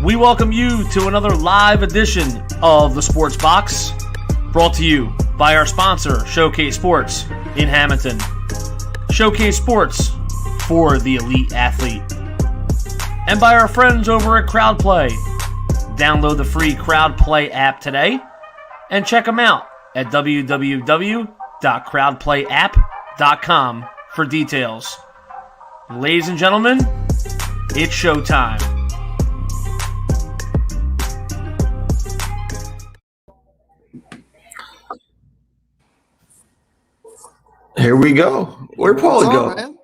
We welcome you to another live edition of the Sports Box, brought to you by our sponsor, Showcase Sports in Hamilton. Showcase Sports for the elite athlete. And by our friends over at CrowdPlay. Download the free CrowdPlay app today and check them out at www.crowdplayapp.com for details. Ladies and gentlemen, it's showtime. Here we go. Where'd Paulie go? Man?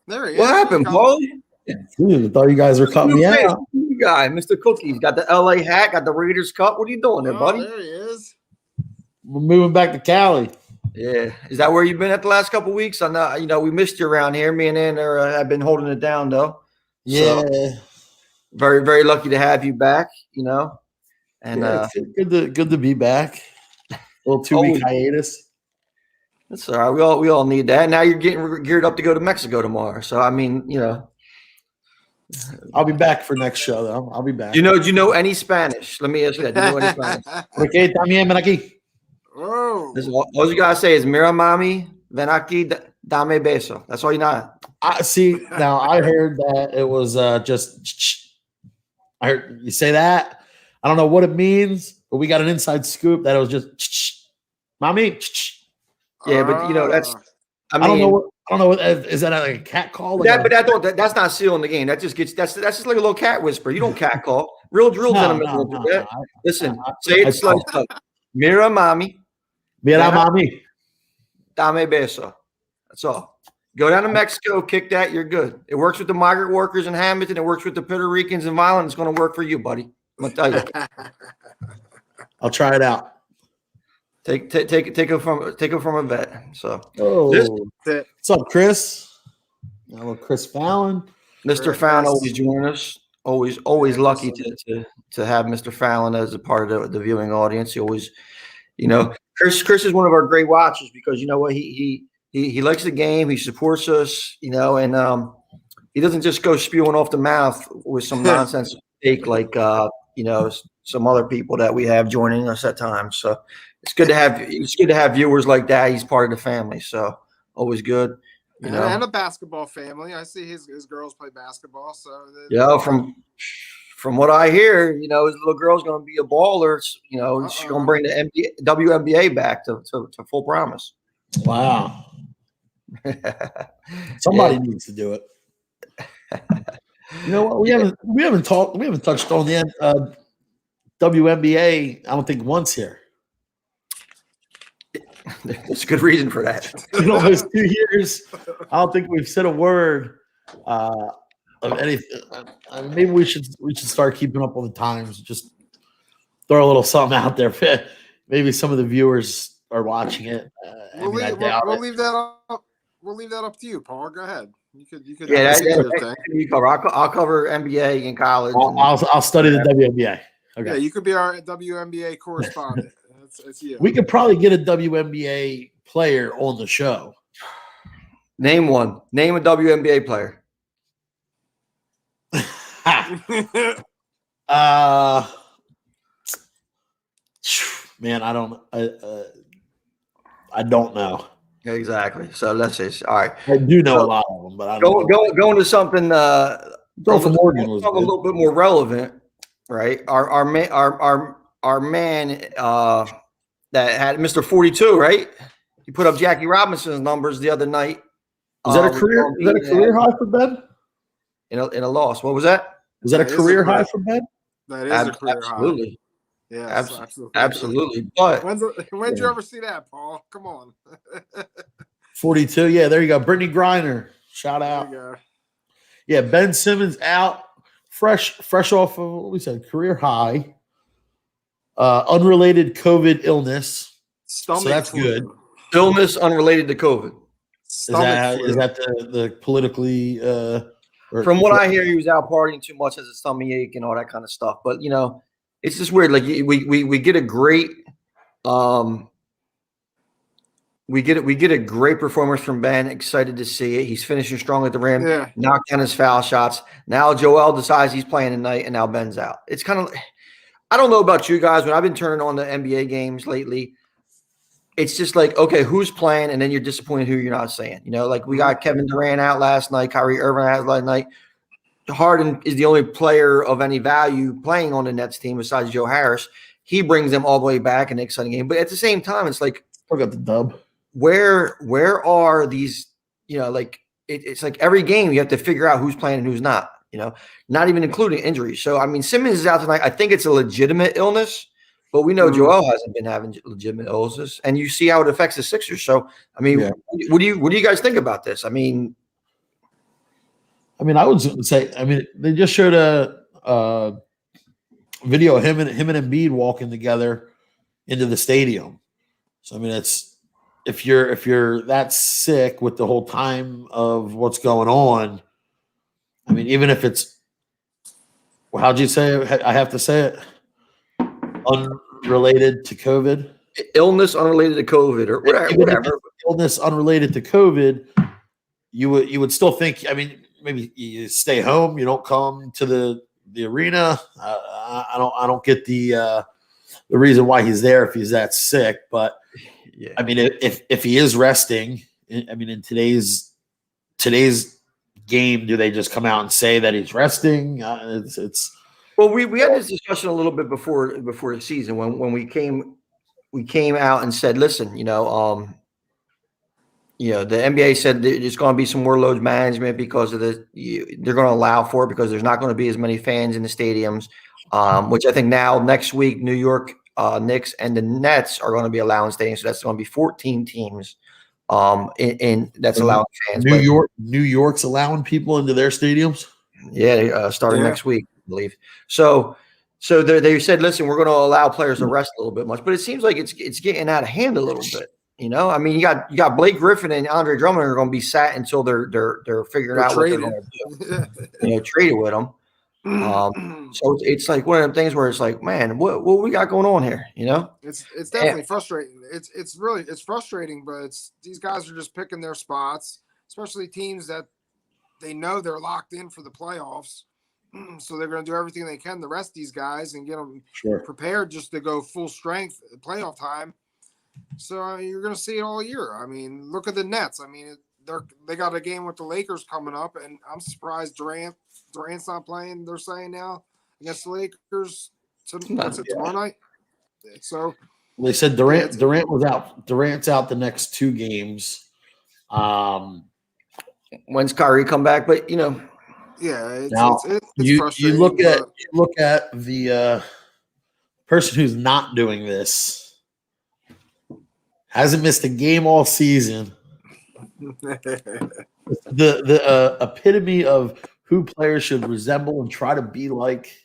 There he is. What happened, Paulie? Dude, I thought you guys were cutting me out. New guy, Mr. Cookies, got the LA hat, got the Raiders cup. What are you doing there, buddy? There he is. We're moving back to Cali. Yeah, is that where you've been at the last couple of weeks? I know, we missed you around here. Me and Ann have been holding it down, though. Yeah, so, very, very lucky to have you back. And good to be back. A little 2-week hiatus. That's all right. We all need that. Now you're getting geared up to go to Mexico tomorrow. So I'll be back for next show, though. I'll be back. Do you know any Spanish? Let me ask you that. Do you know any Spanish? Okay, también ven aquí. Whoa. All you gotta say is "Mira, mami, ven aquí, dame beso." That's all you know. Now I heard that it was just. I heard you say that. I don't know what it means, but we got an inside scoop that it was just "Mommy." Yeah, but that's. I don't know what is that like a cat call? That's not sealing the game. That just gets that's just like a little cat whisper. You don't cat call. Real drill gentlemen will do that. Listen, say it slow. Mira, mami. Mira, mami. Dame beso. That's all. Go down to Mexico, kick that, you're good. It works with the migrant workers in Hamilton. It works with the Puerto Ricans in Violent. It's going to work for you, buddy. I'm going to tell you. I'll try it out. Take it from a vet. So, what's up, Chris? Hello, Chris Fallon. Mr. Fallon always joining us. Always lucky to have Mr. Fallon as a part of the viewing audience. He always, Chris is one of our great watchers because you know what he likes the game. He supports us. And he doesn't just go spewing off the mouth with some nonsense fake like some other people that we have joining us at times. So. It's good to have viewers like that. He's part of the family, so always good. And a basketball family. I see his girls play basketball. So from what I hear, his little girl's going to be a baller. She's going to bring the WNBA back to full promise. Wow. Somebody needs to do it. You know what? We haven't touched on the WNBA. I don't think once here. There's a good reason for that. In almost 2 years, I don't think we've said a word of anything. Maybe we should start keeping up with the times. Just throw a little something out there. Maybe some of the viewers are watching it. We'll leave that up. We'll leave that up to you, Paul. Go ahead. You could. Yeah, you cover. I'll cover NBA in college. I'll study the WNBA. Okay. Yeah, you could be our WNBA correspondent. It's you. We could probably get a WNBA player on the show. Name one. Name a WNBA player. Man, I don't know. Exactly. So let's see. All right. I do know a lot of them, but I don't know. Going to something a little bit more relevant, right? Our man that had Mr. 42, right? He put up Jackie Robinson's numbers the other night. Is that a career? Is that a career high for Ben? In a loss. What was that? Is that a career high for Ben? That is a career absolutely. High. Yeah, absolutely. But when'd you ever see that, Paul? Come on. 42. Yeah, there you go. Brittany Griner. Shout out. There you go. Yeah, Ben Simmons out, fresh off of what we said, career high. Unrelated COVID illness. So that's good. Illness unrelated to COVID. Is that the politically from what I hear, he was out partying too much, has a stomach ache and all that kind of stuff. But it's just weird. Like we get a great We get it. We get a great performance from Ben. Excited to see it. He's finishing strong at the rim. Yeah. Knocked down his foul shots. Now Joel decides he's playing tonight, and now Ben's out. It's kind of. I don't know about you guys. When I've been turning on the NBA games lately, it's just like, okay, who's playing, and then you're disappointed who you're not seeing. You know, like we got Kevin Durant out last night, Kyrie Irving out last night. Harden is the only player of any value playing on the Nets team besides Joe Harris. He brings them all the way back in the exciting game. But at the same time, it's like, I got the dub. Where are these, you know, like it's like every game you have to figure out who's playing and who's not, you know, not even including injuries. So, I mean, Simmons is out tonight. I think it's a legitimate illness, but we know Joel hasn't been having legitimate illnesses, and you see how it affects the Sixers. So, I mean, what do you guys think about this? I mean, I would say, they just showed a video of him and Embiid walking together into the stadium. So, I mean, if you're that sick with the whole time of what's going on, I mean, even if it's, how'd you say it? I have to say it, unrelated to COVID, illness unrelated to COVID or whatever. Illness unrelated to COVID, you would still think. I mean, maybe you stay home, you don't come to the arena. I don't get the reason why he's there if he's that sick, but. Yeah. I mean, if he is resting, I mean, in today's game, do they just come out and say that he's resting? It's well, we had this discussion a little bit before the season when we came out and said, listen, the NBA said there's going to be some more load management because of they're going to allow for it because there's not going to be as many fans in the stadiums, which I think now next week New York. Knicks and the Nets are going to be allowing stadiums, so that's going to be 14 teams. In that's allowing fans. New York's allowing people into their stadiums. Yeah, starting next week, I believe. So they said, listen, we're going to allow players to rest a little bit much, but it seems like it's getting out of hand a little bit. You know, I mean, you got Blake Griffin and Andre Drummond are going to be sat until they're figuring out what they're going to do. Traded with them. So it's like one of them things where it's like, man, what we got going on here? You know, it's definitely frustrating. It's really frustrating, but these guys are just picking their spots, especially teams that they know they're locked in for the playoffs. So they're going to do everything they can to rest these guys and get them prepared just to go full strength at playoff time. So you're going to see it all year. I mean, look at the Nets. I mean, they got a game with the Lakers coming up, and I'm surprised Durant's not playing. They're saying now against the Lakers tomorrow night. So they said Durant was out. Durant's out the next 2 games. When's Kyrie come back? But it's you frustrating. You look at the person who's not doing this. Hasn't missed a game all season. The epitome of who players should resemble and try to be like.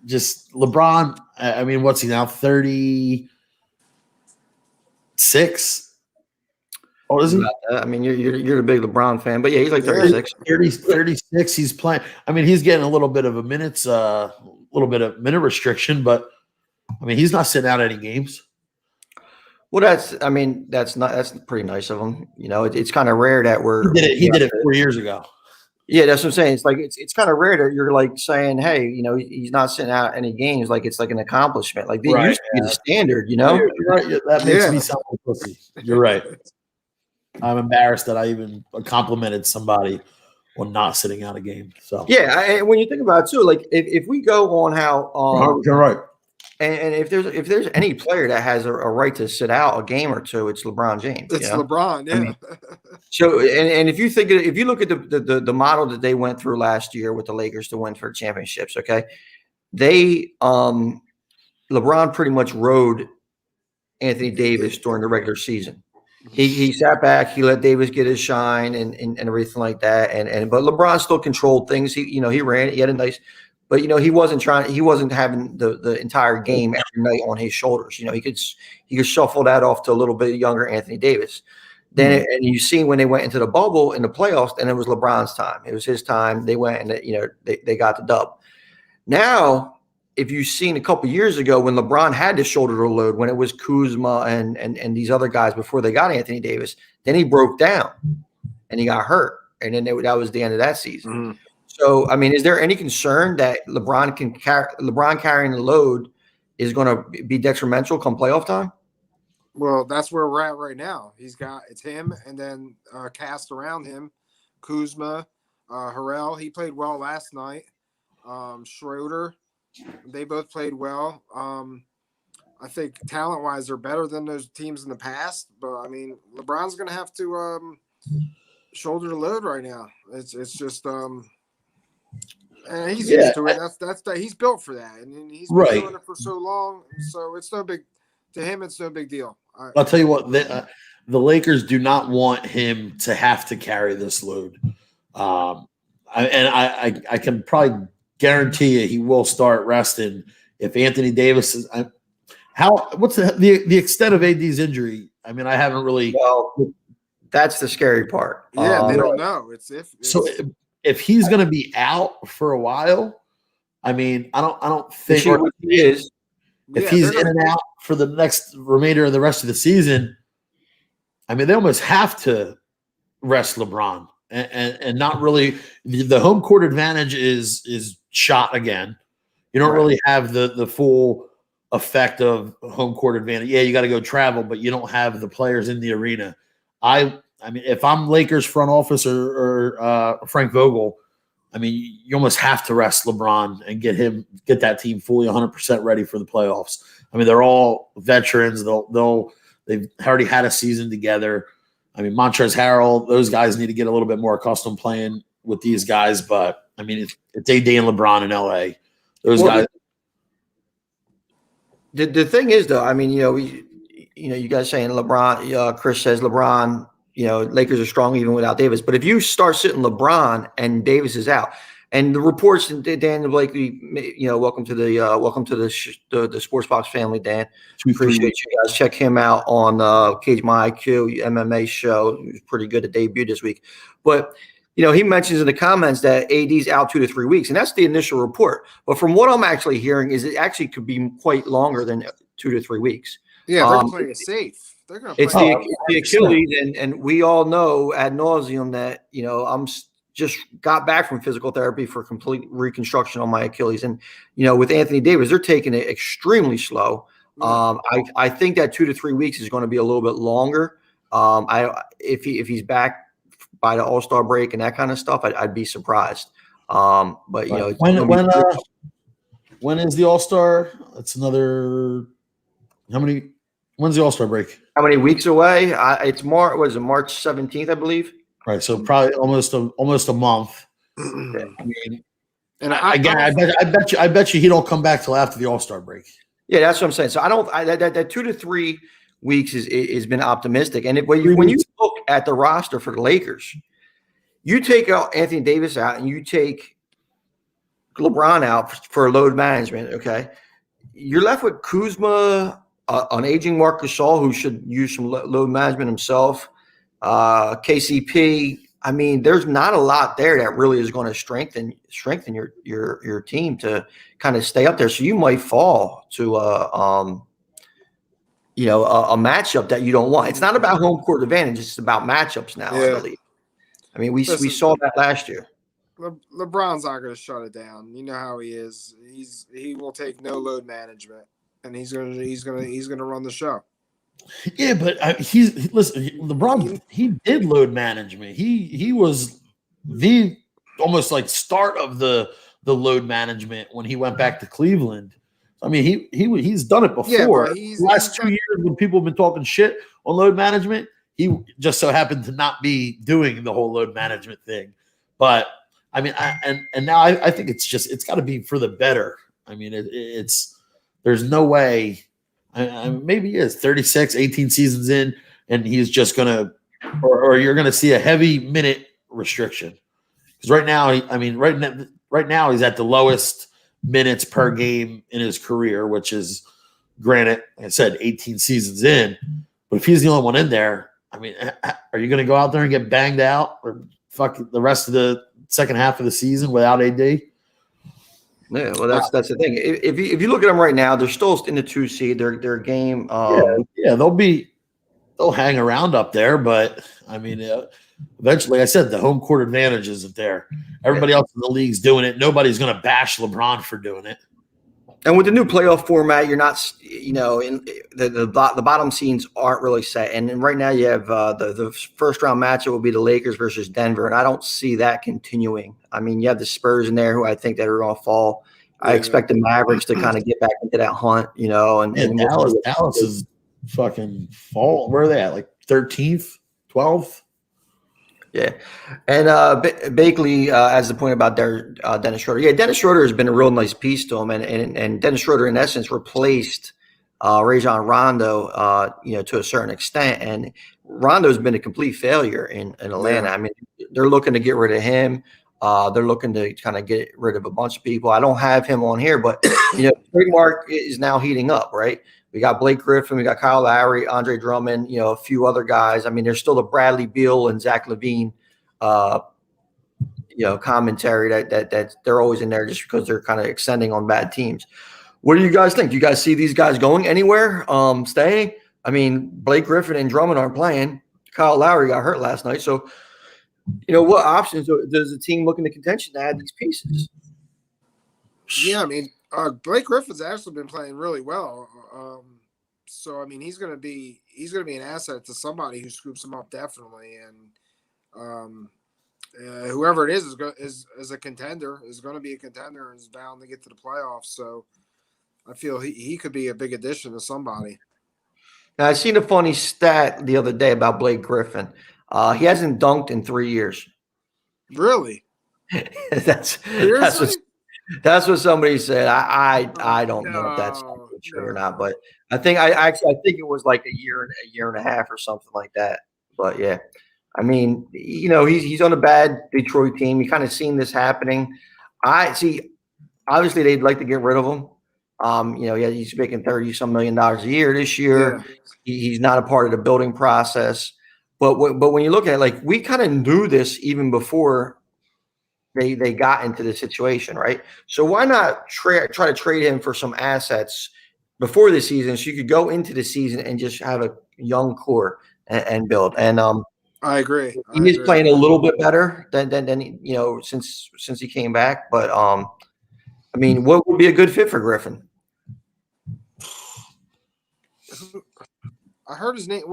Just LeBron. I mean, what's he now? 36. Oh, is he? I mean, you're a big LeBron fan, but yeah, he's like 36. 36. He's playing. I mean, he's getting a little bit of a minute restriction, but I mean, he's not sitting out any games. Well, that's pretty nice of him. You know, it's kind of rare that he did it 4 years ago. Yeah, that's what I'm saying. It's like it's kind of rare that you're like saying, hey, you know, he's not sitting out any games. Like it's like an accomplishment. Like they used to be the standard, you know. You're right. That makes me sound like pussy. You're right. I'm embarrassed that I even complimented somebody on not sitting out a game. So and when you think about it too, like if we go on how you're right. And if there's any player that has a right to sit out a game or two, it's LeBron James. It's LeBron, yeah. I mean, so and if you look at the model that they went through last year with the Lakers to win for championships, okay, they LeBron pretty much rode Anthony Davis during the regular season. He sat back, he let Davis get his shine and everything like that, but LeBron still controlled things. He ran it, he had a nice. But, you know, he wasn't having the entire game every night on his shoulders. You know, he could shuffle that off to a little bit younger Anthony Davis. Then and you see when they went into the bubble in the playoffs, and it was LeBron's time. It was his time. They went and they got the dub. Now if you've seen a couple years ago when LeBron had to shoulder the load, when it was Kuzma and these other guys before they got Anthony Davis, then he broke down and he got hurt. And then that was the end of that season. Mm-hmm. So, I mean, is there any concern that LeBron carrying the load is going to be detrimental come playoff time? Well, that's where we're at right now. It's him and then cast around him, Kuzma, Harrell. He played well last night. Schroeder, they both played well. I think talent-wise, they're better than those teams in the past. But I mean, LeBron's going to have to shoulder the load right now. It's just and he's used to it. That's he's built for that, and he's been doing it for so long. So it's no big to him. It's no big deal. I'll tell you what, the Lakers do not want him to have to carry this load. I can probably guarantee you he will start resting if Anthony Davis is. What's the extent of AD's injury? I mean, I haven't really. Well, that's the scary part. Yeah, they don't know. If he's going to be out for a while, I mean, I don't think he is. If he's in and out for the next remainder of the rest of the season, I mean, they almost have to rest LeBron and not really. The home court advantage is shot again. You don't really have the full effect of home court advantage. Yeah, you got to go travel, but you don't have the players in the arena. I mean, if I'm Lakers front office or Frank Vogel, I mean, you almost have to rest LeBron and get that team fully 100% ready for the playoffs. I mean, they're all veterans. They've already had a season together. I mean, Montrezl Harrell, those guys need to get a little bit more accustomed playing with these guys. But I mean, it's AD and LeBron in LA. Those guys. The thing is, though, I mean, you guys saying LeBron. Chris says LeBron. Lakers are strong even without Davis. But if you start sitting LeBron and Davis is out, and the reports, Dan Blakely, welcome to the Sports Box family, Dan. Appreciate you guys. Check him out on Cage My IQ MMA show. He was pretty good at debut this week. But he mentions in the comments that AD's out 2 to 3 weeks, and that's the initial report. But from what I'm actually hearing is it actually could be quite longer than 2 to 3 weeks. Yeah, they're playing it safe. It's the Achilles, and we all know ad nauseum that I'm just got back from physical therapy for complete reconstruction on my Achilles, and with Anthony Davis, they're taking it extremely slow. I think that 2 to 3 weeks is going to be a little bit longer. If he's back by the All-Star break and that kind of stuff, I'd be surprised. But when is the All-Star? It's another how many? When's the All-Star break? How many weeks away? It's March 17th, I believe. Right, so probably almost a month. I mean, and I bet you he don't come back till after the All-Star break. Yeah, that's what I'm saying. So that 2 to 3 weeks is been optimistic. And when you look at the roster for the Lakers, you take out Anthony Davis out and you take LeBron out for load management. Okay, you're left with Kuzma. An aging Marc Gasol who should use some load management himself. KCP. I mean, there's not a lot there that really is going to strengthen your team to kind of stay up there. So you might fall to a matchup that you don't want. It's not about home court advantage. It's about matchups now. Yeah. I mean, we saw that last year. LeBron's not going to shut it down. You know how he is. He will take no load management. And he's gonna run the show. Yeah, but listen. LeBron, he did load management. He was the almost like start of the load management when he went back to Cleveland. I mean, he's done it before. Yeah, the last 2 years when people have been talking shit on load management, he just so happened to not be doing the whole load management thing. But I mean, and now I think it's got to be for the better. I mean, it's. There's no way. Maybe he is 36, 18 seasons in, and he's just going to – or you're going to see a heavy minute restriction. Because right now he's at the lowest minutes per game in his career, which is, granted, like I said, 18 seasons in. But if he's the only one in there, I mean, are you going to go out there and get banged out or fuck the rest of the second half of the season without AD? Yeah, well, that's the thing. If you look at them right now, they're still in the 2 seed. Their game. Yeah, they'll hang around up there, but I mean, eventually, like I said, the home court advantage isn't there. Everybody else in the league's doing it. Nobody's going to bash LeBron for doing it. And with the new playoff format, you're not, in the bottom seeds aren't really set. And right now you have the first round matchup will be the Lakers versus Denver, and I don't see that continuing. I mean, you have the Spurs in there who I think that are going to fall. Yeah. I expect the Mavericks to kind of get back into that hunt, and Dallas is fucking fall. Where are they at? Like 13th, 12th? Yeah. And Bakley, as the point about Dennis Schroeder. Yeah, Dennis Schroeder has been a real nice piece to him. And Dennis Schroeder, in essence, replaced Rajon Rondo, to a certain extent. And Rondo's been a complete failure in Atlanta. Yeah. I mean, they're looking to get rid of him. They're looking to kind of get rid of a bunch of people. I don't have him on here, but, trademark is now heating up, right? We got Blake Griffin, we got Kyle Lowry, Andre Drummond, a few other guys. I mean, there's still the Bradley Beal and Zach LaVine, commentary that they're always in there just because they're kind of extending on bad teams. What do you guys think? Do you guys see these guys going anywhere, staying? I mean, Blake Griffin and Drummond aren't playing. Kyle Lowry got hurt last night. So, what options does the team look into contention to add these pieces? Yeah, I mean, Blake Griffin's actually been playing really well. So I mean, he's gonna be an asset to somebody who scoops him up definitely, and whoever it is a contender, is going to be a contender and is bound to get to the playoffs. So I feel he could be a big addition to somebody. Now, I seen a funny stat the other day about Blake Griffin. He hasn't dunked in 3 years. Really? That's what somebody said. I don't know if that's true or not, but I think I think it was like a year and a half or something like that. But yeah, I mean, he's on a bad Detroit team. You kind of seen this happening. I see. Obviously, they'd like to get rid of him. He's making $30-some million a year this year. Yeah. He's not a part of the building process. But when you look at it, we kind of knew this even before they got into the situation, right? So why not try to trade him for some assets before the season so you could go into the season and just have a young core and build. And I agree. He is playing a little bit better than since he came back. But I mean, what would be a good fit for Griffin? I heard his name.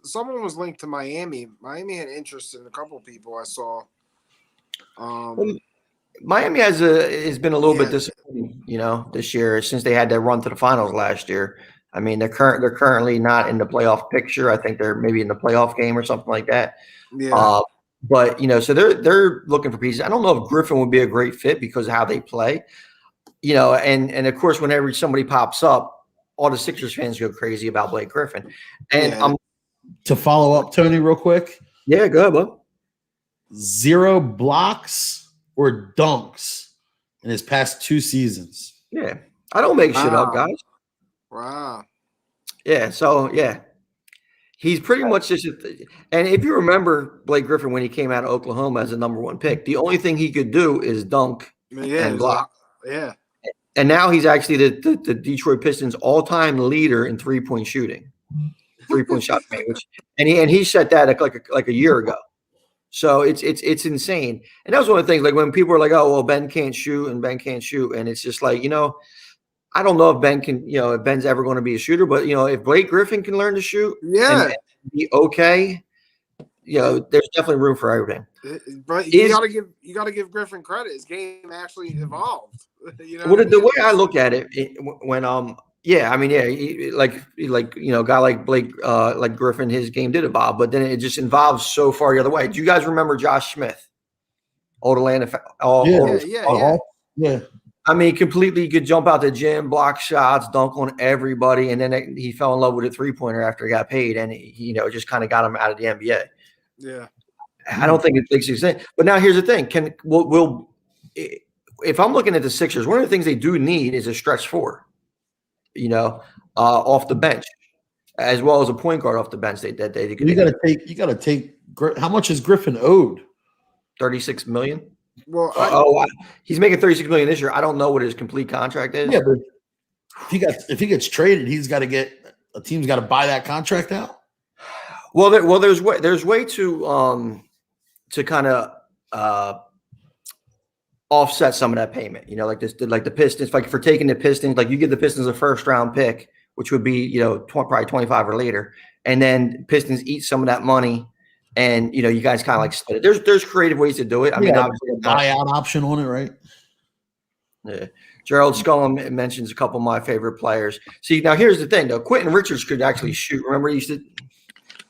Someone was linked to Miami. Miami had interest in a couple of people I saw. Miami has been a little bit disappointing, this year since they had to run to the finals last year. I mean, they're currently not in the playoff picture. I think they're maybe in the playoff game or something like that. Yeah. But so they're looking for pieces. I don't know if Griffin would be a great fit because of how they play. And of course, whenever somebody pops up, all the Sixers fans go crazy about Blake Griffin. And to follow up, Tony, real quick. Yeah, go ahead, bud. 0 blocks or dunks in his past 2 seasons. Yeah. I don't make shit up, guys. Wow. Yeah. So, yeah. He's pretty much just – and if you remember Blake Griffin when he came out of Oklahoma as a number 1 pick, the only thing he could do is dunk and block. Yeah. And now he's actually the Detroit Pistons all-time leader in three-point shooting, three-point shot made, and he set that like a year ago. So it's insane. And that was one of the things, when people were like, "Oh, well, Ben can't shoot," and it's just like, I don't know if Ben can, if Ben's ever going to be a shooter, but if Blake Griffin can learn to shoot, and be okay, there's definitely room for everything. But you gotta give Griffin credit. His game actually evolved. The way I look at it, when a guy like Blake, like Griffin, his game did evolve, but then it just evolves so far the other way. Do you guys remember Josh Smith? Old Atlanta. Yeah. I mean, completely could jump out the gym, block shots, dunk on everybody, and then he fell in love with a 3-pointer after he got paid, and he just kind of got him out of the NBA. Yeah. I don't think it makes sense. But now here's the thing: if I'm looking at the Sixers, one of the things they do need is a stretch 4, off the bench, as well as a point guard off the bench. You got to take. How much is Griffin owed? $36 million. Well, he's making $36 million this year. I don't know what his complete contract is. Yeah, but if he gets traded, a team's got to buy that contract out. Well, there's way to kind of offset some of that payment. Like the Pistons, like for taking the Pistons, like you give the Pistons a first round pick, which would be probably 25 or later, and then Pistons eat some of that money, and you guys kind of like split it. There's creative ways to do it. I mean, obviously a buyout option on it, right? Yeah. Gerald Scullum mentions a couple of my favorite players. See, now here's the thing, though. Quentin Richards could actually shoot. Remember, he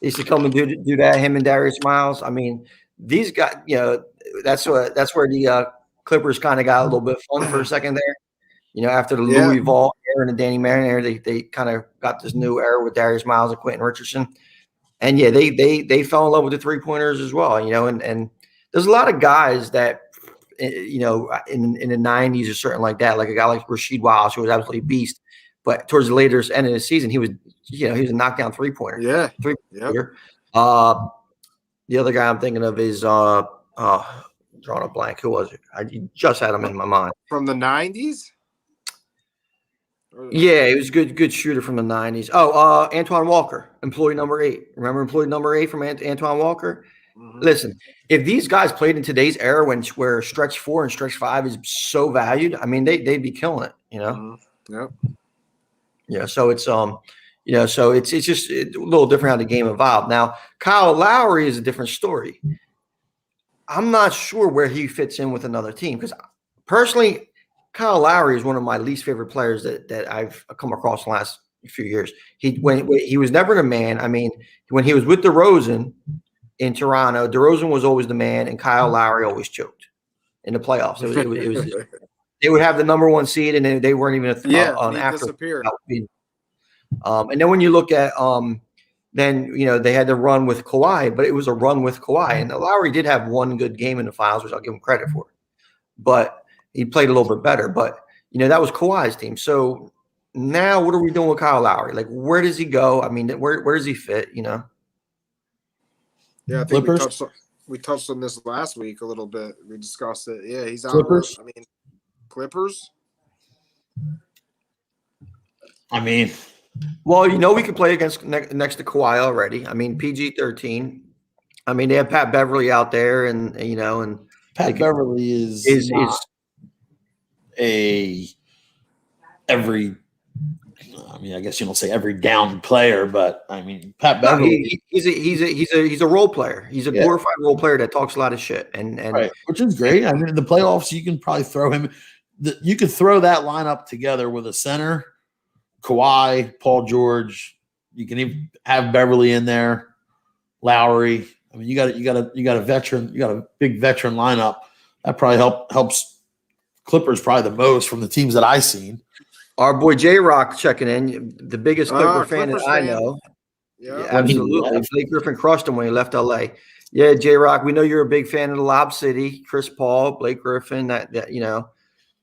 used to come and do that. Him and Darius Miles. I mean, these guys. That's where the Clippers kind of got a little bit fun for a second there. After the Louis Vuitton era and the Danny Manning era, they kind of got this new era with Darius Miles and Quentin Richardson. And yeah, they fell in love with the 3-pointers as well. And there's a lot of guys that. In the 90s or something like that, like a guy like Rasheed Wallace, who was absolutely a beast. But towards the later end of the season, he was a knockdown 3-pointer. Yeah. 3-pointer. The other guy I'm thinking of is drawing a blank. Who was it? I just had him in my mind. From the 90s? Yeah, he was a good shooter from the 90s. Oh, Antoine Walker, employee number 8. Remember employee number 8 from Antoine Walker? Mm-hmm. Listen, if these guys played in today's era where stretch 4 and stretch 5 is so valued, I mean, they'd be killing it, Mm-hmm. Yep. Yeah. So it's so it's just a little different how the game evolved. Now, Kyle Lowry is a different story. I'm not sure where he fits in with another team because personally, Kyle Lowry is one of my least favorite players that I've come across in the last few years. He was never the man. I mean, when he was with DeRozan in Toronto, DeRozan was always the man, and Kyle Lowry always choked in the playoffs. It was they would have the number 1 seed, and they weren't even after. Disappeared. And then when you look at then they had the run with Kawhi, but it was a run with Kawhi, and Lowry did have one good game in the finals, which I'll give him credit for, but he played a little bit better. But that was Kawhi's team. So now what are we doing with Kyle Lowry? Like, where does he go? I mean, where does he fit? Yeah, I think we touched on this last week a little bit. We discussed it. Yeah, he's out. Clippers. I mean, Clippers. I mean, well, we could play against next to Kawhi already. I mean, PG-13. I mean, they have Pat Beverly out there, and Pat Beverly is every. I mean, I guess you don't say every down player, but I mean, Pat Beverly. He's a role player. He's a glorified role player that talks a lot of shit, and right, which is great. I mean, in the playoffs, you can probably throw him. You could throw that lineup together with a center, Kawhi, Paul George. You can even have Beverly in there, Lowry. I mean, you got a veteran. You got a big veteran lineup. That probably helps Clippers probably the most from the teams that I've seen. Our boy J-Rock checking in, the biggest Clipper fan that I know. Yeah, absolutely. Blake Griffin crushed him when he left LA. Yeah, J-Rock, we know you're a big fan of the Lob City, Chris Paul, Blake Griffin, that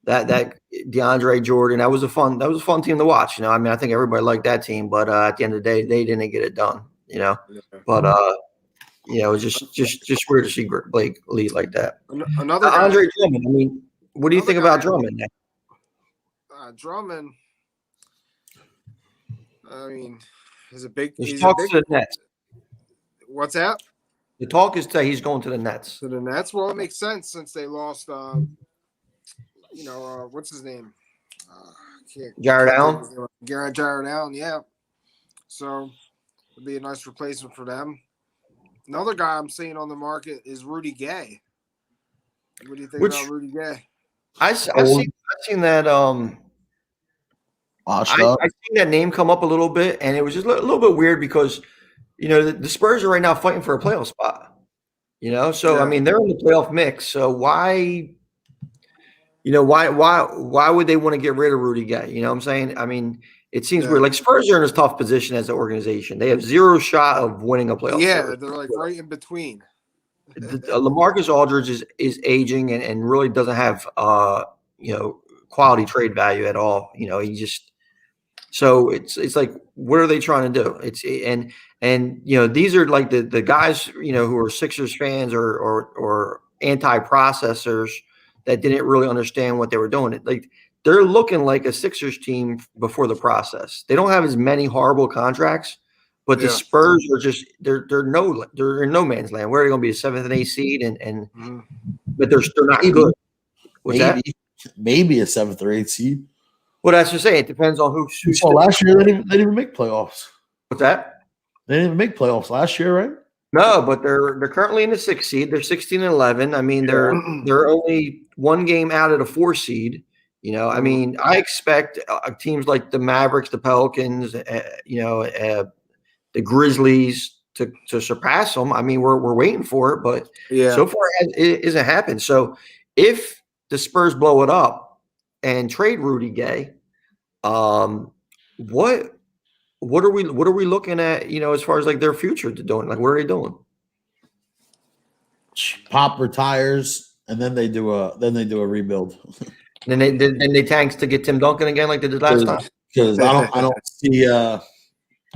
DeAndre Jordan. That was a fun team to watch. I mean, I think everybody liked that team, but at the end of the day, they didn't get it done. But it was just weird to see Blake lead like that. Another Andre Drummond. I mean, what do you think about Drummond? Drummond, I mean, he's a to the Nets. What's that? The talk is that he's going to the Nets. To the Nets? Well, it makes sense since they lost, what's his name? Jared Allen? Jared Allen, yeah. So it'd be a nice replacement for them. Another guy I'm seeing on the market is Rudy Gay. What do you think about Rudy Gay? I've seen that I've seen that name come up a little bit, and it was just a little bit weird because, the Spurs are right now fighting for a playoff spot. So I mean they're in the playoff mix. So why would they want to get rid of Rudy Gay? You know what I'm saying? I mean, it seems weird. Like Spurs are in a tough position as an organization. They have zero shot of winning a playoff. Yeah, they're like right in between. LaMarcus Aldridge is aging and really doesn't have quality trade value at all. He just. So it's like, what are they trying to do? These are like the guys who are Sixers fans or anti-processors that didn't really understand what they were doing. Like they're looking like a Sixers team before the process. They don't have as many horrible contracts, but the Spurs are just they're in no man's land. Where are they going to be, a 7th and 8th seed? But they're not good. Maybe a 7th or 8th seed. Well, that's just saying. It depends on who. So last year they didn't even make playoffs. What's that? They didn't even make playoffs last year, right? No, but they're currently in the 6th seed. They're 16-11. I mean, they're only one game out of the 4 seed. You know, I mean, I expect teams like the Mavericks, the Pelicans, the Grizzlies to surpass them. I mean, we're waiting for it, but so far it hasn't happened. So if the Spurs blow it up and trade Rudy Gay, what are we looking at, as far as like their future doing? Like, what are they doing? Pop retires and then they do a rebuild. Then they tanks to get Tim Duncan again like they did last time. Because I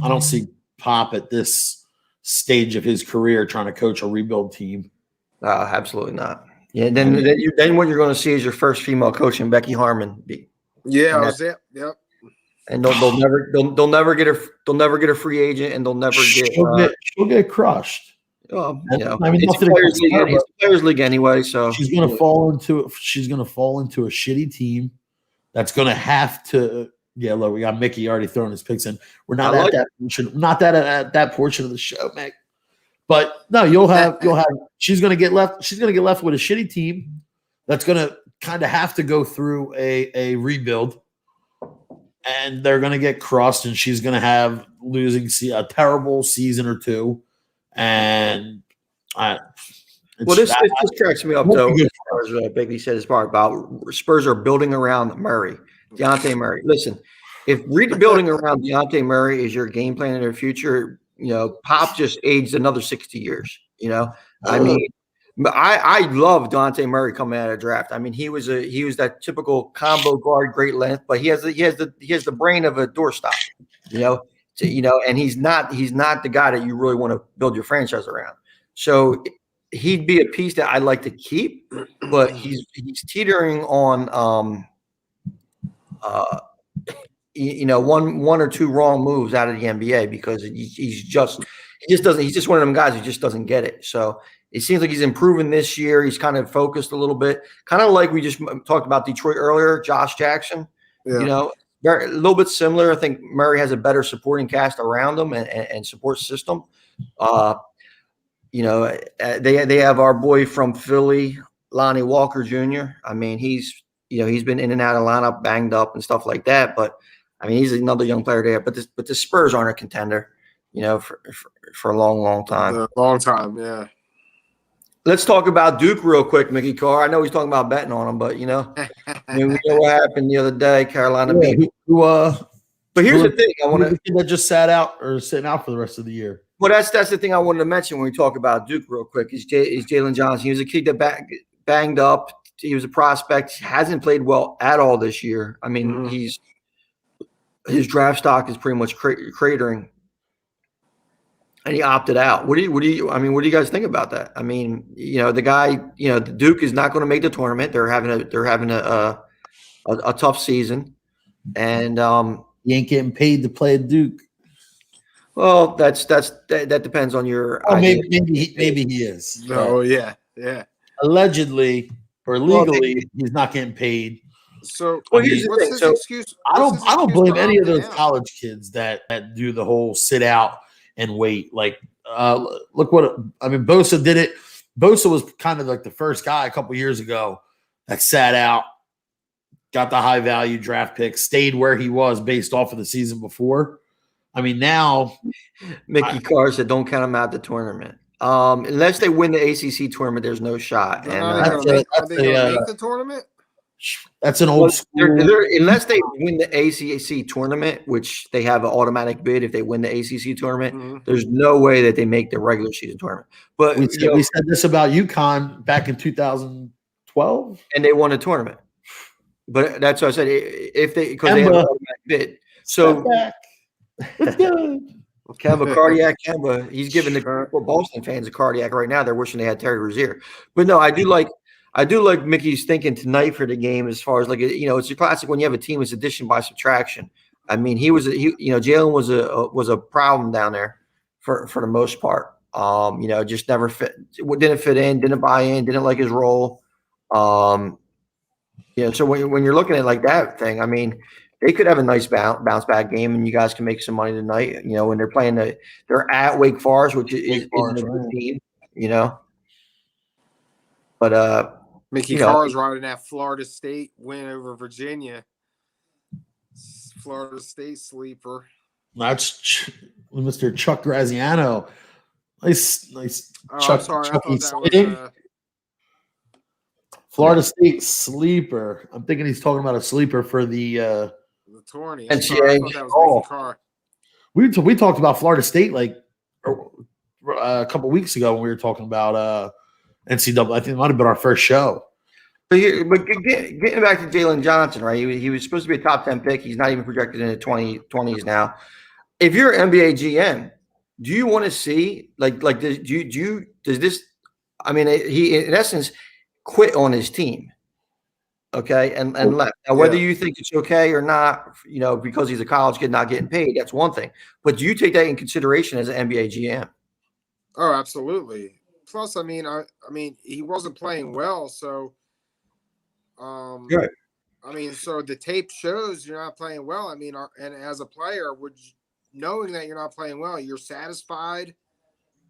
don't see Pop at this stage of his career trying to coach a rebuild team. Absolutely not. Yeah, then what you're going to see is your first female coach in Becky Harmon. Yep. And they'll never get a free agent, and they'll never she'll get crushed. I mean, it's the players league anyway, so she's going to fall into a shitty team that's going to have to. Yeah, look, we got Mickey already throwing his picks in. We're not at that portion of the show, Mick. But no, you'll have. She's going to get left. She's going to get left with a shitty team that's going to kind of have to go through a rebuild, and they're going to get crushed, and she's going to have a terrible season or two. And this cracks me up though. As far as Biggie said, his part about Spurs are building around Dejounte Murray. Listen, if rebuilding around Dejounte Murray is your game plan in their future, Pop just aged another 60 years. I mean, I love Dejounte Murray coming out of the draft. I mean, he was that typical combo guard, great length, but he has the brain of a doorstop. And he's not the guy that you really want to build your franchise around. So he'd be a piece that I'd like to keep, but he's teetering on one or two wrong moves out of the NBA because he's just one of them guys who just doesn't get it. So it seems like he's improving this year. He's kind of focused a little bit, kind of like we just talked about Detroit earlier, Josh Jackson. Yeah. A little bit similar. I think Murray has a better supporting cast around him and support system. They have our boy from Philly, Lonnie Walker Jr. I mean, he's been in and out of lineup, banged up and stuff like that. But I mean, he's another young player there. But the Spurs aren't a contender, for a long, long time. A long time, yeah. Let's talk about Duke real quick, Mickey Carr. I know he's talking about betting on him, but we know what happened the other day. Carolina beat. But here's the thing: that just sat out or sitting out for the rest of the year. Well, that's the thing I wanted to mention when we talk about Duke real quick. Is Jalen Johnson? He was a kid that banged up. He was a prospect. Hasn't played well at all this year. I mean, his draft stock is pretty much cratering. And he opted out. What do you guys think about that? I mean, the guy, the Duke is not going to make the tournament. They're having a tough season, and he ain't getting paid to play at Duke. Well, that depends on your. Oh, maybe he is. Oh yeah. Allegedly or legally, he's not getting paid. So, here's the thing. So excuse? I don't blame any of those college kids that do the whole sit out and wait. Like, look Bosa did it. Bosa was kind of like the first guy a couple years ago that sat out, got the high value draft pick, stayed where he was based off of the season before. I mean, now Mickey Carr said, "Don't count them out the tournament unless they win the ACC tournament. There's no shot." And are they going to make the tournament? That's an old school. Unless they win the ACC tournament, which they have an automatic bid if they win the ACC tournament, there's no way that they make the regular season tournament. But we said this about UConn back in 2012, and they won a tournament. But that's what I said. If they have an automatic bid, so it's good. Kemba, cardiac Kemba. He's giving the Boston fans a cardiac right now. They're wishing they had Terry Rozier. But no, I do like Mickey's thinking tonight for the game as far as like, it's a classic when you have a team, it's addition by subtraction. I mean, Jalen was a problem down there for the most part. Just never didn't fit in, didn't buy in, didn't like his role. So when you're looking at like that thing, I mean, they could have a nice bounce back game, and you guys can make some money tonight. When they're playing they're at Wake Forest, which is a good team. But Mickey Carr's riding that Florida State win over Virginia. Florida State sleeper. That's Mr. Chuck Graziano. Nice. Chuck, sorry, I thought that was Florida State sleeper. I'm thinking he's talking about a sleeper for the tourney. NCAA. We talked about Florida State like a couple weeks ago when we were talking about NCAA. I think it might have been our first show. But getting back to Jalen Johnson, right? He was supposed to be a top 10 pick. He's not even projected in the 20s now. If you're an NBA GM, do you want to see does this? I mean, he in essence quit on his team, okay, and left. Now, whether you think it's okay or not, because he's a college kid not getting paid, that's one thing. But do you take that in consideration as an NBA GM? Oh, absolutely. Plus, I mean, he wasn't playing well, so. Right. I mean, so the tape shows you're not playing well. I mean, and as a player, knowing that you're not playing well, you're satisfied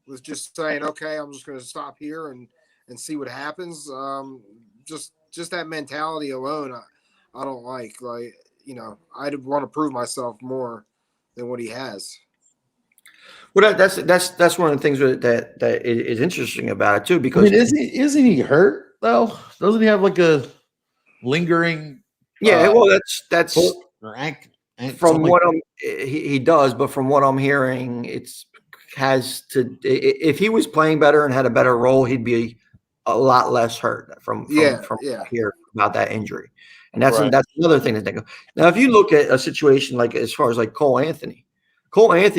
with just saying, okay, I'm just going to stop here and see what happens. Just that mentality alone, I don't like. I'd want to prove myself more than what he has. Well, that's one of the things that is interesting about it too, because isn't he hurt though? Doesn't he have like a lingering? Well, that's or ankle. From what he does, but from what I'm hearing, if he was playing better and had a better role, he'd be a lot less hurt from here about that injury. And that's another thing to think of. Now, if you look at a situation like as far as like Cole Anthony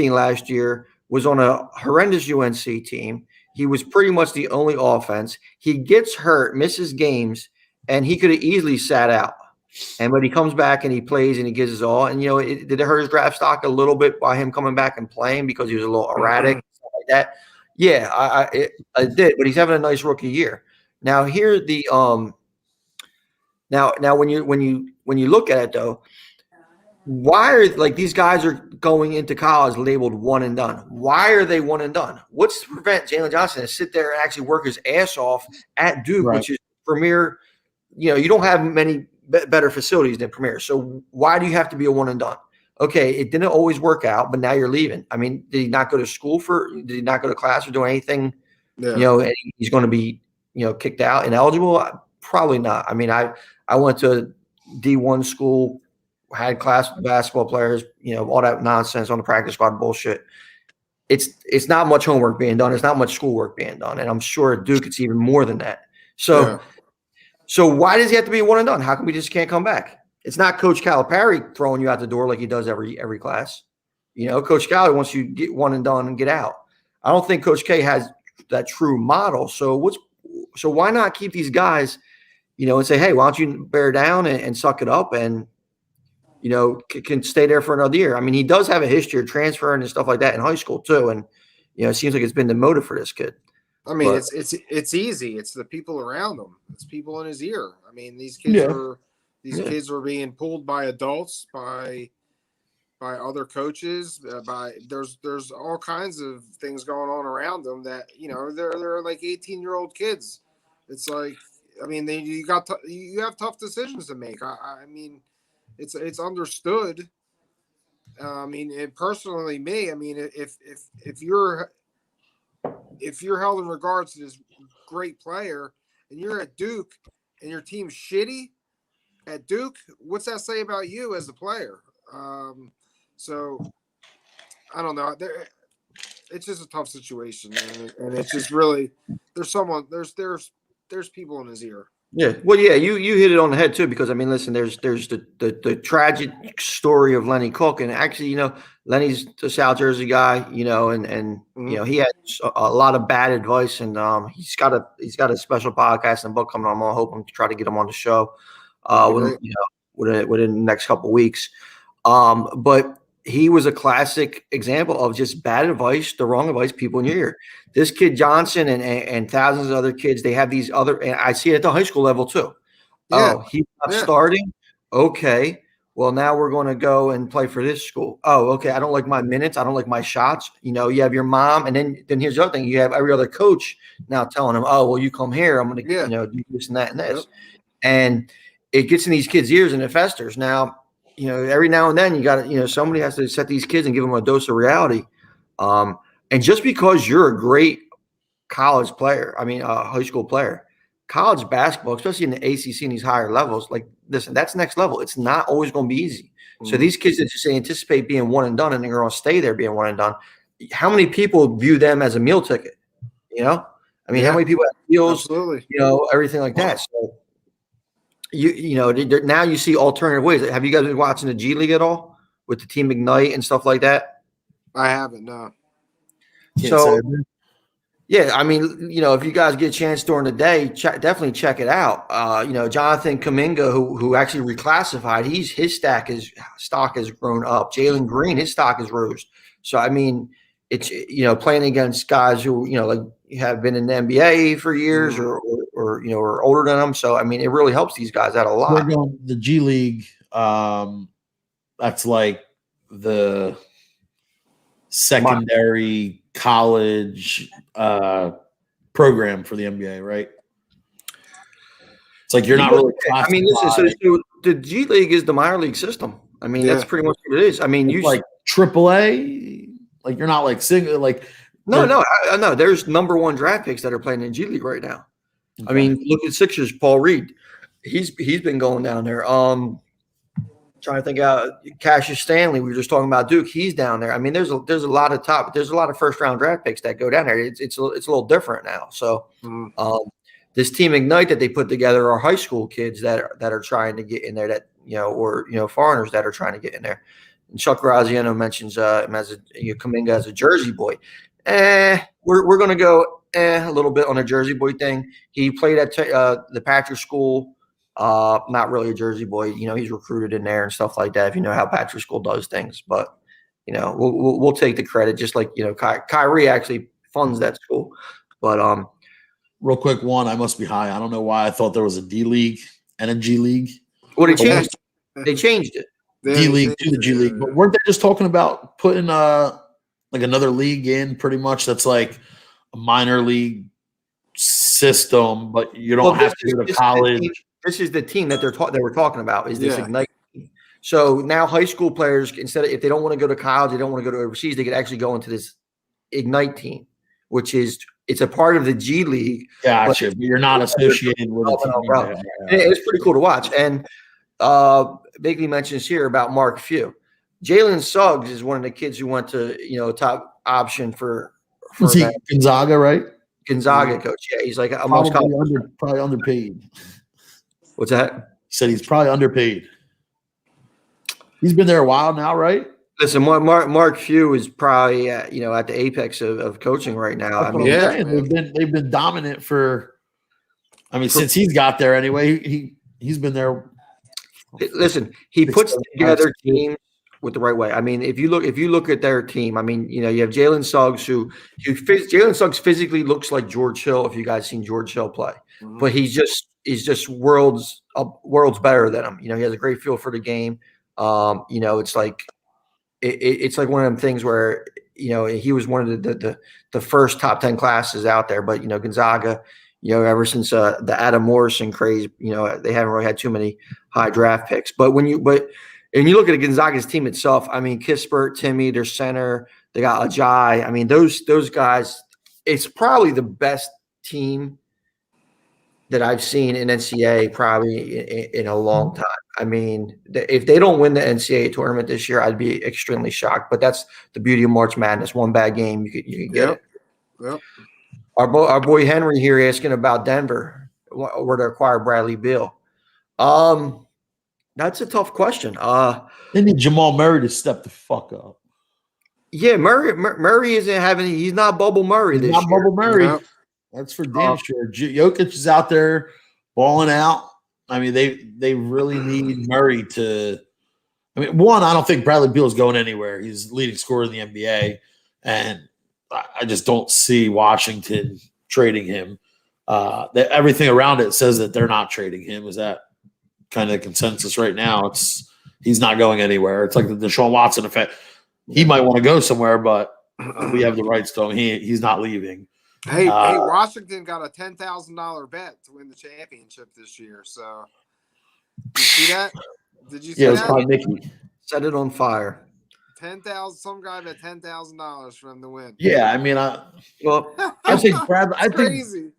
last year was on a horrendous UNC team. He was pretty much the only offense. He gets hurt, misses games, and he could have easily sat out. And when he comes back and he plays and he gives his all, and did it hurt his draft stock a little bit by him coming back and playing because he was a little erratic, stuff like that? Yeah, it did. But he's having a nice rookie year. Now here now when you look at it though, why are these guys are going into college labeled one and done? Why are they one and done? What's to prevent Jalen Johnson to sit there and actually work his ass off at Duke, which is premier? You don't have many better facilities than Premier. So why do you have to be a one and done? Okay, it didn't always work out, but now you're leaving. I mean, did he not go to school did he not go to class or do anything? Yeah. And he's going to be, kicked out, ineligible? Probably not. I mean, I went to D1 school, had class with basketball players, all that nonsense on the practice squad bullshit. It's not much homework being done. It's not much schoolwork being done. And I'm sure at Duke it's even more than that. So why does he have to be one and done? How come we just can't come back? It's not Coach Calipari throwing you out the door like he does every class. Coach Cal wants you to get one and done and get out. I don't think Coach K has that true model. So why not keep these guys, and say, hey, why don't you bear down and suck it up and, can stay there for another year. I mean, he does have a history of transferring and stuff like that in high school too. And, it seems like it's been the motive for this kid. I mean, it's easy. It's the people around him. It's people in his ear. I mean, these kids are being pulled by adults, by other coaches. There's all kinds of things going on around them that they're like 18-year-old kids. It's like, I mean, you have tough decisions to make. I mean, it's understood. I mean, personally, me. I mean, if you're held in regards to this great player and you're at Duke and your team's shitty at Duke, what's that say about you as a player? So I don't know. It's just a tough situation, and it's just really there's people in his ear. Yeah, well, yeah, you hit it on the head too, because I mean, listen, there's the tragic story of Lenny Cook, and actually, Lenny's the South Jersey guy, and he had a lot of bad advice, and he's got a special podcast and book coming on. I'm hoping to try to get him on the show, within the next couple of weeks. But he was a classic example of just bad advice, the wrong advice, people in your ear. This kid Johnson and thousands of other kids, they have these other, and I see it at the high school level too. Yeah. Oh, he's not starting. Okay. Well, now we're going to go and play for this school. Oh, okay. I don't like my minutes. I don't like my shots. You have your mom, and then here's the other thing. You have every other coach now telling him, oh, well, you come here. I'm going to, do this and that and this. Yep. And it gets in these kids' ears and it festers. Now, every now and then you got to, somebody has to set these kids and give them a dose of reality. And just because you're a great college player, high school player, college basketball, especially in the ACC and these higher levels, like, listen, that's next level. It's not always going to be easy. So these kids that just anticipate being one and done, and they're going to stay there being one and done. How many people view them as a meal ticket? How many people have deals? Absolutely. Everything like that. So now you see alternative ways. Have you guys been watching the G League at all with the Team Ignite and stuff like that? I haven't, no. So, yeah, if you guys get a chance during the day, definitely check it out. Jonathan Kuminga, who actually reclassified, his stock has grown up. Jalen Green, his stock has rose. So, it's playing against guys who have been in the NBA for years or older than them. So, it really helps these guys out a lot. We're going the G League. That's like the secondary college program for the NBA, right? It's like you're not really classified. Listen, so the G League is the minor league system. That's pretty much what it is. It's like AAA. Like you're not like single. Like no. There's number one draft picks that are playing in G League right now. Okay. Look at Sixers. Paul Reed. He's been going down there. Trying to think out. Cassius Stanley. We were just talking about Duke. He's down there. There's a lot of first round draft picks that go down there. It's a little different now. So, this Team Ignite that they put together are high school kids that are trying to get in there. That or foreigners that are trying to get in there. And Chuck Graziano mentions him as Kuminga as a Jersey boy. We're going to go a little bit on a Jersey boy thing. He played at the Patrick School. Not really a Jersey boy. He's recruited in there and stuff like that. If you know how Patrick School does things, but we'll take the credit. Just like Kyrie actually funds that school. But real quick, I must be high. I don't know why I thought there was a D League and a G League. Well, they changed it. D League to the G League, but weren't they just talking about putting like another league in pretty much that's like a minor league system, but you don't have to go to college. This is the team that they were talking about is this Ignite team. So now high school players, instead of if they don't want to go to college, they don't want to go to overseas, they could actually go into this Ignite team, which is it's a part of the G League. Gotcha. But you're not associated with it. It's pretty cool to watch. And Bigley mentions here about Mark Few. Jalen Suggs is one of the kids who went to top option for was he Gonzaga, right? Gonzaga coach. Yeah, he's like probably underpaid. What's that? He said he's probably underpaid. He's been there a while now, right? Listen, Mark Few is probably at the apex of coaching right now. They've been dominant for. Since he's got there anyway. He's been there. Listen, he puts together teams with the right way. If you look at their team, you have Jalen Suggs Jalen Suggs physically looks like George Hill. If you guys seen George Hill play, but he's just worlds better than him. He has a great feel for the game. It's like it's like one of them things where he was one of the first top 10 classes out there. But Gonzaga. Ever since the Adam Morrison craze, they haven't really had too many high draft picks. But when you look at Gonzaga's team itself, Kispert, Timmy, their center, they got Ajay. Those guys, it's probably the best team that I've seen in NCAA probably in a long time. If they don't win the NCAA tournament this year, I'd be extremely shocked. But that's the beauty of March Madness. One bad game, you can get it. Yep. Our boy Henry here asking about Denver. were to acquire Bradley Beal? That's a tough question. They need Jamal Murray to step the fuck up. Yeah, Murray isn't having. He's not Bubble Murray He's this not year. Bubble Murray. No. That's for damn sure. Jokic is out there balling out. I mean, they really need Murray to. I mean, one, I don't think Bradley Beal is going anywhere. He's the leading scorer in the NBA, and I just don't see Washington trading him. Everything around it says that they're not trading him. Is that kind of the consensus right now? He's not going anywhere. It's like the Deshaun Watson effect. He might want to go somewhere, but we have the rights to him. He's not leaving. Hey, Washington got a $10,000 bet to win the championship this year. So, you see that? Did you see Yeah, it was that? probably Mickey. Set it on fire. 10,000. Some guy bet $10,000 for him to win. Yeah, I mean, I think Bradley. Crazy.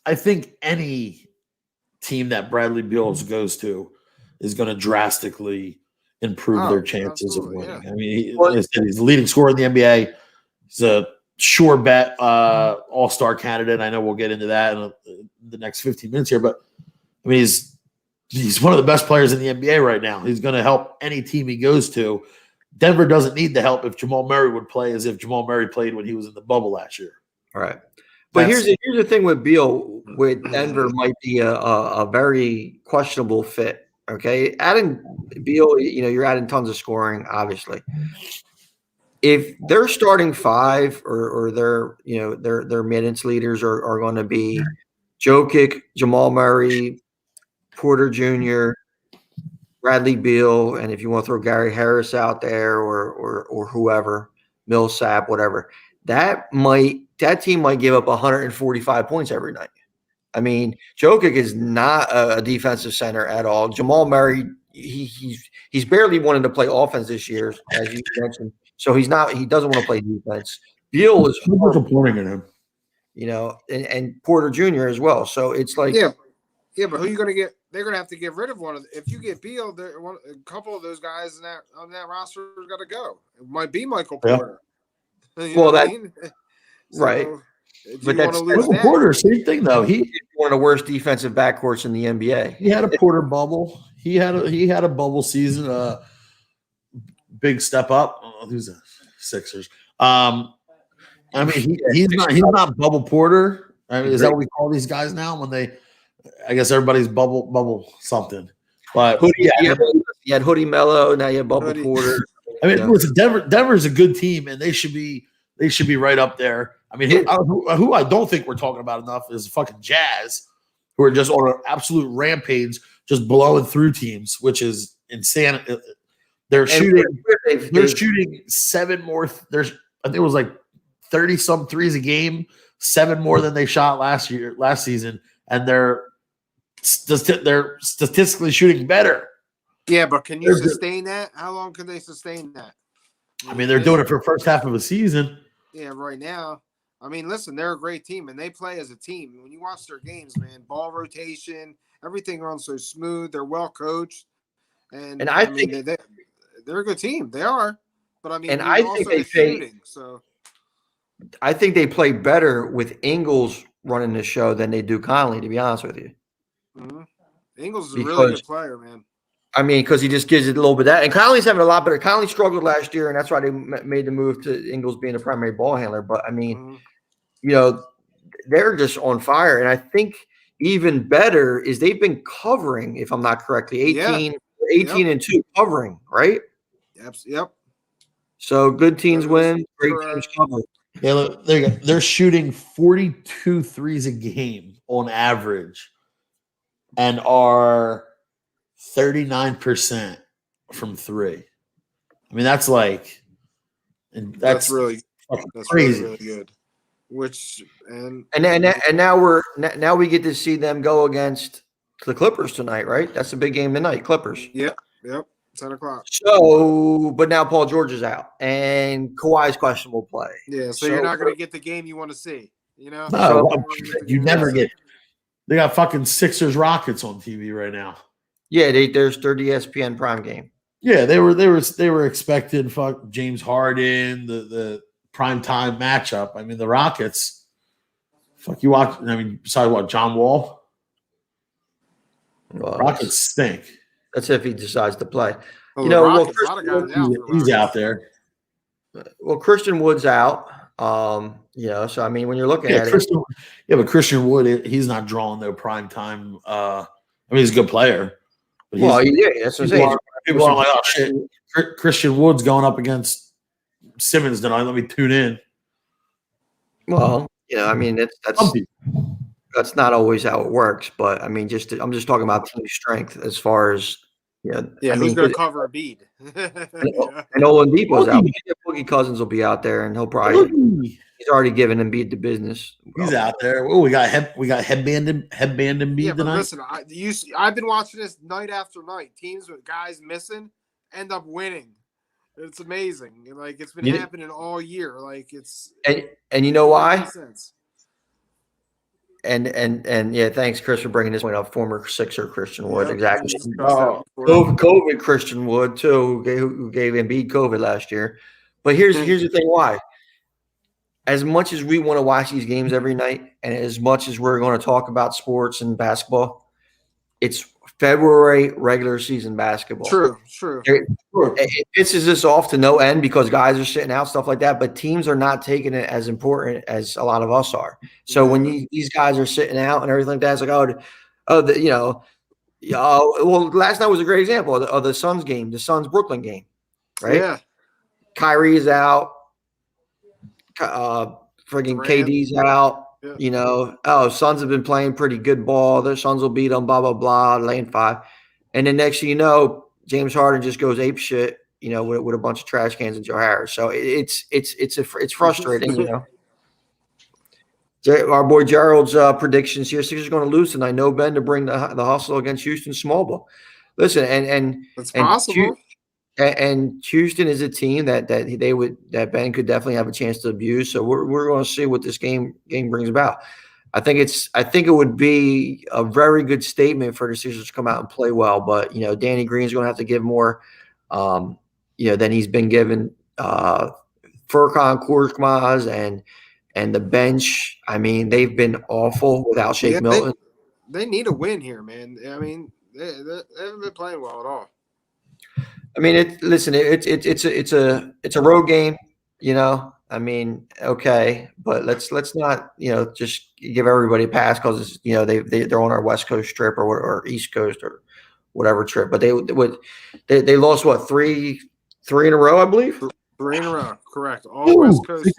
I think any team that Bradley Beal goes to is going to drastically improve their chances of winning. Yeah. I mean, he's the leading scorer in the NBA. He's a sure bet all-star candidate. I know we'll get into that in the next 15 minutes here, but I mean, he's one of the best players in the NBA right now. He's going to help any team he goes to. Denver doesn't need the help if Jamal Murray would play as if Jamal Murray played when he was in the bubble last year. All right. But here's the thing with Beal. With Denver might be a very questionable fit. Okay, adding Beal, you're adding tons of scoring, obviously. If their starting five or their minutes leaders are going to be Jokic, Jamal Murray, Porter Jr., Bradley Beal, and if you want to throw Gary Harris out there or whoever, Millsap, whatever, that team might give up 145 points every night. I mean, Jokic is not a defensive center at all. Jamal Murray, he's barely wanted to play offense this year, as you mentioned. So he doesn't want to play defense. Beal is disappointing in him, and Porter Jr. as well. So it's like, yeah, but who are you going to get? They're going to have to get rid of one of. If you get Beal, a couple of those guys on that roster has got to go. It might be Michael Porter. Well, right. But that's Michael Porter, same thing though. He's one of the worst defensive backcourts in the NBA. He had a Porter bubble. He had a bubble season. Big step up. Who's the Sixers? I mean, he's not bubble Porter. I mean, is that what we call these guys now? When I guess everybody's bubble something. But you had Hoodie Mello. Now you have Bubble Porter. I mean, listen, Denver's a good team, and they should be right up there. I mean, who I don't think we're talking about enough is fucking Jazz, who are just on an absolute rampage, just blowing through teams, which is insane. They're shooting 7 more. I think it was like 30-some threes a game, 7 more than they shot last season, and they're statistically shooting better. Yeah, but can you sustain that? How long can they sustain that? I mean, they're doing it for the first half of a season. Yeah, right now. I mean, listen, they're a great team, and they play as a team. When you watch their games, man, ball rotation, everything runs so smooth. They're well coached, and I think they're a good team. They are, but I mean, and I think they shooting. So I think they play better with Ingles running the show than they do Conley. To be honest with you, Ingles is a really good player, man. I mean, because he just gives it a little bit of that. And Conley's having a lot better. Conley struggled last year, and that's why they made the move to Ingles being a primary ball handler. But, I mean, they're just on fire. And I think even better is they've been covering, if I'm not correctly, 18 and 2 covering, right? Yep. So good teams win, great teams cover. Yeah, look, there you go. They're shooting 42 threes a game on average and are 39% from 3. I mean, that's really crazy. Really good. And now we get to see them go against the Clippers tonight, right? That's a big game tonight, Clippers. Yep. 10:00. So, but now Paul George is out and Kawhi's questionable play. Yeah, so you're not going to get the game you want to see, No, you never get. They got fucking Sixers Rockets on TV right now. Yeah, there's the ESPN prime game. Yeah, they were expecting James Harden, the prime time matchup. I mean, the Rockets. Fuck you watch. I mean, besides what, John Wall? Well, Rockets stink. that's if he decides to play. Well, You the know, Rockets, a lot of guys out. He's out there. Well, Christian Wood's out. So I mean, when you're looking at but Christian Wood, he's not drawing no prime time. I mean, he's a good player. But that's what I'm saying. People are like, oh shit, Christian Wood's going up against Simmons tonight. Let me tune in. Well, I mean, that's not always how it works. But I mean, I'm just talking about team strength as far as who's going to cover a bead? And Oladipo's out. Boogie Cousins will be out there, and he'll probably he's already given Embiid the business. He's out there. Oh, we got headband Embiid tonight. Listen, I've been watching this night after night. Teams with guys missing end up winning. It's amazing. Like it's been happening all year. Like it's and you know why? And yeah, thanks, Chris, for bringing this point up. Former Sixer Christian Wood, exactly. COVID Christian Wood too, who gave Embiid COVID last year. But here's the thing: why? As much as we want to watch these games every night, and as much as we're going to talk about sports and basketball, it's February regular season basketball. True. It pisses us off to no end because guys are sitting out, stuff like that. But teams are not taking it as important as a lot of us are. So when these guys are sitting out and everything like that, it's like, well, last night was a great example of the Suns game, the Suns Brooklyn game, right? Yeah. Kyrie is out. Friggin' KD's out. Yeah. Suns have been playing pretty good ball. The Suns will beat them, blah, blah, blah, lane 5. And then next thing you know, James Harden just goes ape shit, with a bunch of trash cans and Joe Harris. So it's frustrating, Our boy Gerald's predictions here: Sixers are going to lose tonight. No Ben to bring the hustle against Houston small ball. Listen, and it's possible. And Houston is a team that Ben could definitely have a chance to abuse. So we're going to see what this game brings about. I think it would be a very good statement for the Sixers to come out and play well. But Danny Green's going to have to give more, than he's been given. Furkan Korkmaz and the bench. I mean, they've been awful without Shake Milton. They need a win here, man. I mean, they haven't been playing well at all. I mean, it's a road game, I mean, okay, but let's not, just give everybody a pass because they're on our West Coast trip or East Coast or whatever trip. But they lost three in a row, I believe. 3 in a row, correct. All West Coast.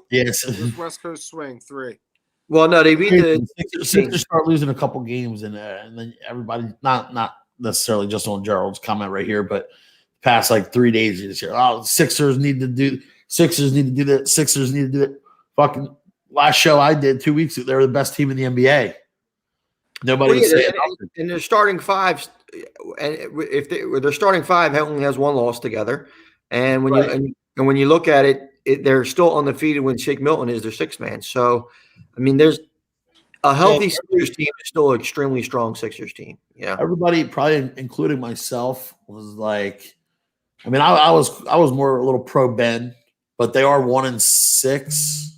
Yes, West Coast swing 3. Well, no, they beat the Sixers. Start losing a couple games, and then everybody not necessarily just on Gerald's comment right here, but past 3 days this year. Oh, Sixers need to do that. Sixers need to do it. Fucking last show I did 2 weeks ago, they were the best team in the NBA. Nobody was saying nothing. And their starting 5, and if their starting 5 only has 1 loss together, and when you look at it, they're still undefeated when Shake Milton is their 6th man. So, I mean, there's a healthy Sixers team is still an extremely strong Sixers team. Yeah, everybody, probably including myself, was like. I mean, I was more a little pro Ben, but they are 1-6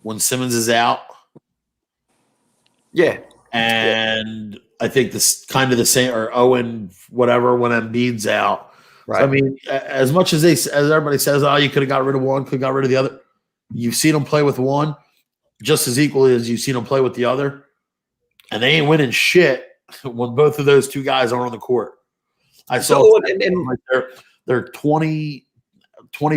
when Simmons is out. Yeah, and I think this kind of the same, or 0 whatever when Embiid's out. Right. So, I mean, as much as everybody says, oh, you could have got rid of one, could have got rid of the other. You've seen them play with one just as equally as you've seen them play with the other, and they ain't winning shit when both of those 2 guys are on the court. I saw they're 20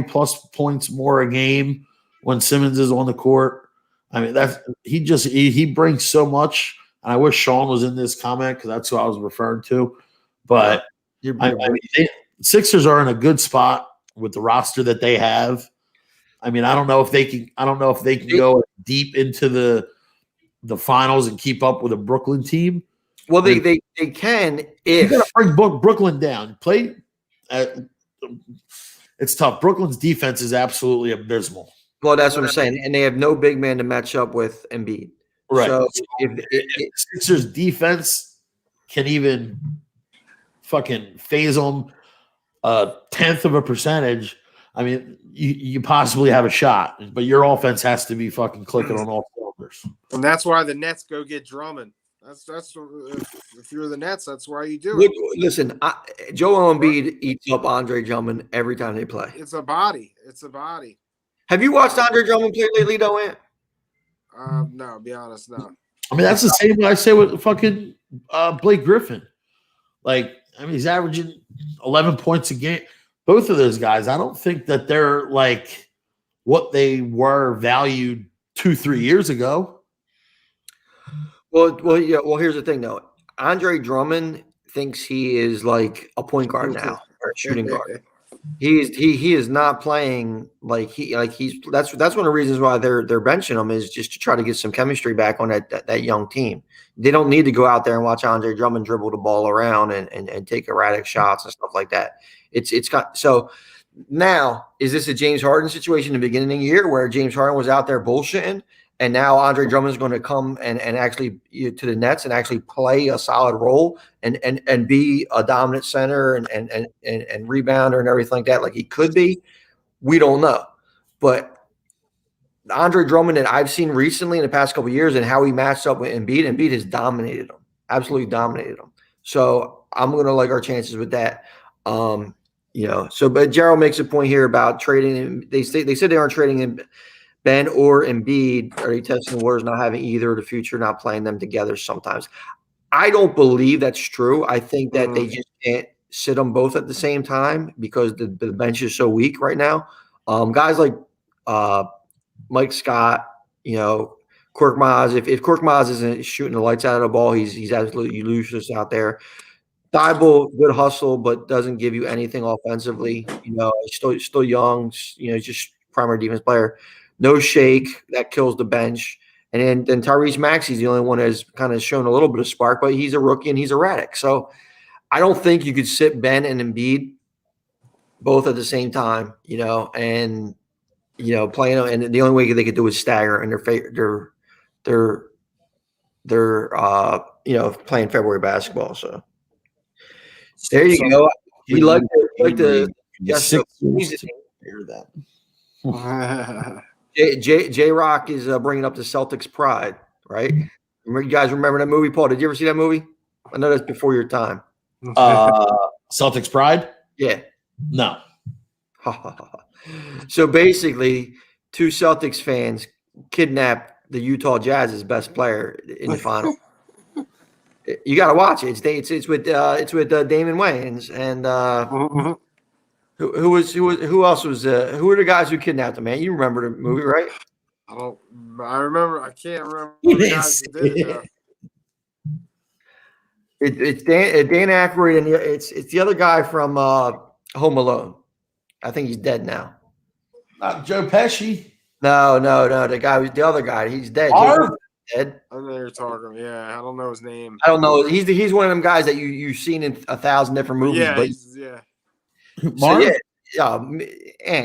plus points more a game when Simmons is on the court. I mean, he brings so much. And I wish Sean was in this comment because that's who I was referring to. But Sixers are in a good spot with the roster that they have. I mean, I don't know if they can go deep into the finals and keep up with a Brooklyn team. Well, they can if you're going to bring Brooklyn down. It's tough. Brooklyn's defense is absolutely abysmal. Well, that's what I'm saying, and they have no big man to match up with Embiid. Right. So if Sixers defense can even fucking phase them 1/10 of a percentage, I mean, you possibly have a shot. But your offense has to be fucking clicking on all cylinders. And that's why the Nets go get Drummond. That's if you're the Nets, that's why you do it. Listen, Joel Embiid eats up Andre Drummond every time they play. It's a body. Have you watched Andre Drummond play lately, though, Ant? No, be honest, no. I mean, that's the same way I say with fucking Blake Griffin. Like, I mean, he's averaging 11 points a game. Both of those guys, I don't think that they're like what they were valued 2-3 years ago. Well, yeah. Well, here's the thing, though. Andre Drummond thinks he is like a point guard now, or a shooting guard. He is not playing that's one of the reasons why they're benching him, is just to try to get some chemistry back on that young team. They don't need to go out there and watch Andre Drummond dribble the ball around and take erratic shots and stuff like that. It's got so. Now, is this a James Harden situation in the beginning of the year where James Harden was out there bullshitting, and now Andre Drummond is going to come and actually to the Nets and actually play a solid role and be a dominant center and rebounder and everything like that, like he could be? We don't know. But Andre Drummond that I've seen recently in the past couple of years and how he matched up with Embiid has dominated him, absolutely dominated him. So I'm going to like our chances with that. But Gerald makes a point here about trading him. They said they aren't trading him Ben or Embiid. Are they testing the waters, not having either in the future, not playing them together sometimes? I don't believe that's true. I think that they just can't sit them both at the same time because the bench is so weak right now. Guys like Mike Scott, Cork Maz. If Cork Maz isn't shooting the lights out of the ball, he's absolutely useless out there. Thibault, good hustle, but doesn't give you anything offensively. He's still young. He's just primary defense player. No shake, that kills the bench. And then Tyrese Maxey's the only one that has kind of shown a little bit of spark, but he's a rookie and he's erratic. So I don't think you could sit Ben and Embiid both at the same time, and playing them. And the only way they could do is stagger, and they're playing February basketball. So there you go. We like to hear that. J Rock is bringing up the Celtics pride, right? You guys remember that movie, Paul? Did you ever see that movie? I know that's before your time. Celtics pride? Yeah. No. So basically, two Celtics fans kidnapped the Utah Jazz's best player in the final. You got to watch it. It's with Damon Wayans and who else was who were the guys who kidnapped him, man? You remember the movie, right? I remember. I can't remember the guys who did it. It's Dan Aykroyd and it's the other guy from Home Alone. I think he's dead now. Not Joe Pesci. No. The other guy. He's dead. Dead. I know you're talking. Yeah, I don't know his name. I don't know. He's one of them guys that you've seen in 1,000 different movies. Yeah, So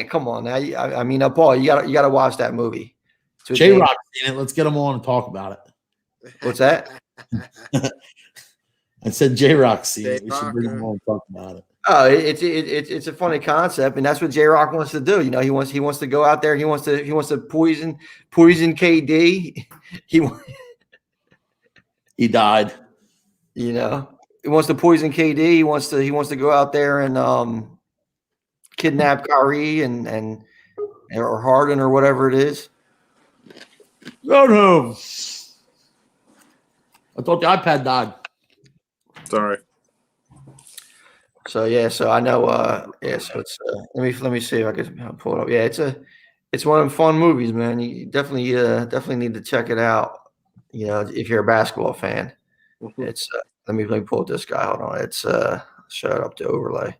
come on now. I mean, Paul, you got to watch that movie. J Rock seen it. Let's get him on and talk about it. What's that? I said J Rock seen it. We should bring him on and talk about it. Oh, it's a funny concept, and that's what J Rock wants to do. He wants to go out there. He wants to poison KD. He died. He wants to poison KD. He wants to go out there and kidnap Kyrie and or Harden or whatever it is. Oh no! I thought the iPad died. Sorry. So I know. So it's let me see if I can pull it up. Yeah, it's one of them fun movies, man. You definitely need to check it out. If you're a basketball fan, it's let me pull this guy. Hold on. It's shut up to overlay.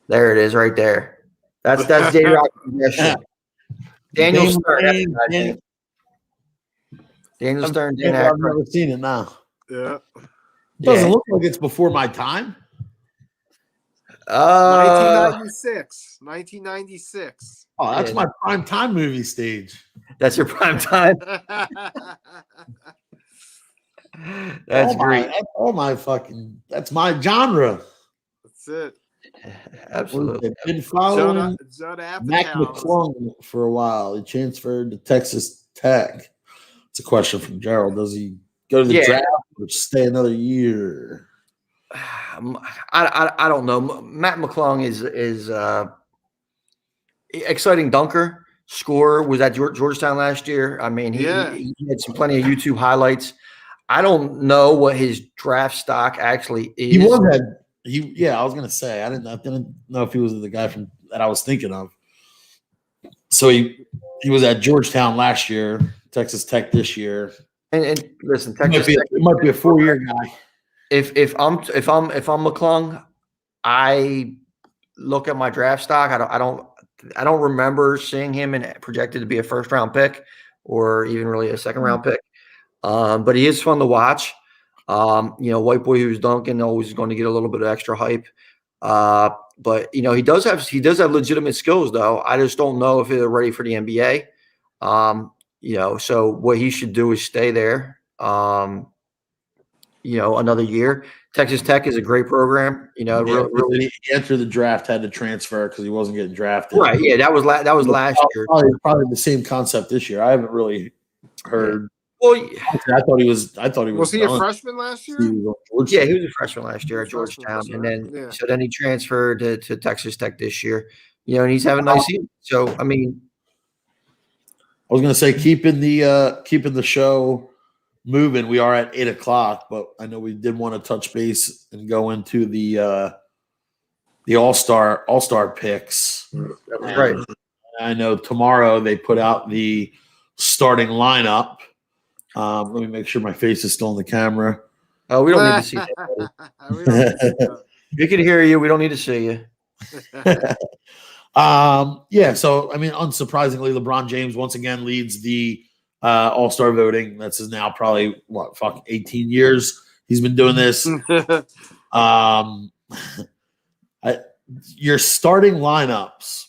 There it is, right there. That's J Rock. Daniel Stern. Daniel Stern. I've never seen it now. Yeah. Doesn't look like it's before my time. 1996. Oh, that's my prime time movie stage. That's your prime time. That's great. That's my genre. That's it. Absolutely. I've been following Judd Mac Apatow. McClung for a while. He transferred to Texas Tech. It's a question from Gerald. Does he go to the draft Or stay another year. I don't know. Matt McClung is exciting dunker, scorer. Was at Georgetown last year. I mean, he had plenty of YouTube highlights. I don't know what his draft stock actually is. I was gonna say I didn't know if he was the guy that I was thinking of. So he was at Georgetown last year, Texas Tech this year. And listen, Texas Tech might be a 4-year guy. If I'm McClung, I look at my draft stock. I don't remember seeing him projected to be a first-round pick or even really a second-round pick. But he is fun to watch. White boy who's dunking always going to get a little bit of extra hype. But he does have legitimate skills though. I just don't know if they're ready for the NBA. So what he should do is stay there. Another year. Texas Tech is a great program. Really, he entered the draft, had to transfer because he wasn't getting drafted. Right. Yeah, that was last year. Probably the same concept this year. I haven't really heard. Well, I thought he was. Was he a freshman last year? Yeah, he was a freshman last year at Georgetown, and then he transferred to Texas Tech this year. And he's having a nice season. So I mean, I was going to say keeping the show moving. We are at 8:00, but I know we did want to touch base and go into the all-star picks. That's right. I know tomorrow they put out the starting lineup. Let me make sure my face is still on the camera. Oh, we don't need to see that. We can hear you. We don't need to see you. So I mean, unsurprisingly, LeBron James once again leads the all-star voting. That's now probably 18 years he's been doing this. Your starting lineups.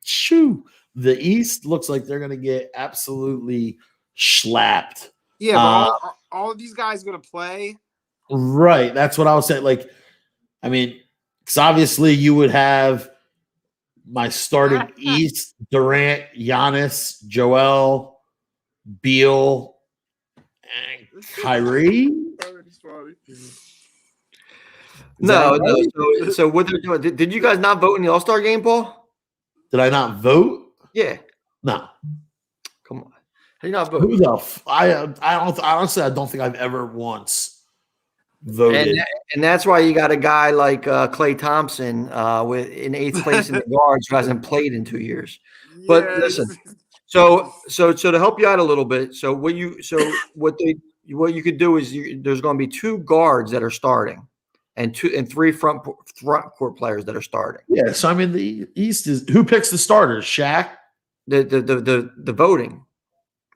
Shoo. The East looks like they're going to get absolutely slapped. Yeah, but all of these guys going to play. Right. That's what I was saying. Like, I mean, because obviously you would have my starting East, Durant, Giannis, Joel, Beal, and Kyrie. No. So what they're doing? Did you guys not vote in the All-Star game, Paul? Did I not vote? Yeah. No. Come on. How do you not vote? Who the honestly, I don't think I've ever once voted. And that's why you got a guy like Klay Thompson in 8th place in the guards who hasn't played in 2 years. But listen, so to help you out a little bit, what you could do is there's going to be 2 guards that are starting, and 3 front court players that are starting. Yeah. So I mean, the East is who picks the starters? Shaq. The voting.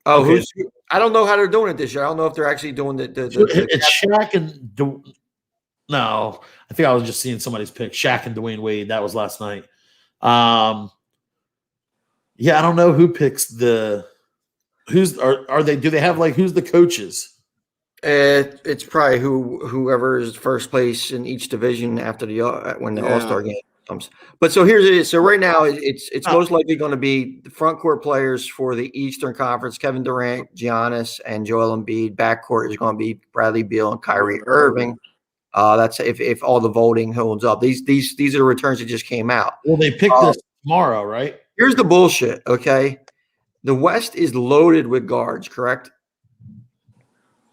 Oh, okay. I don't know how they're doing it this year. I don't know if they're actually doing it's Shaq and no. I think I was just seeing somebody's pick. Shaq and Dwayne Wade. That was last night. I don't know who picks the. Are they? Do they have who's the coaches? It's probably whoever is first place in each division after when the All-Star game comes. But so here's it is. So right now it's most likely going to be the front court players for the Eastern Conference: Kevin Durant, Giannis, and Joel Embiid. Backcourt is going to be Bradley Beal and Kyrie Irving. That's if all the voting holds up. These are the returns that just came out. Well, they picked this tomorrow, right? Here's the bullshit. Okay, the West is loaded with guards. Correct.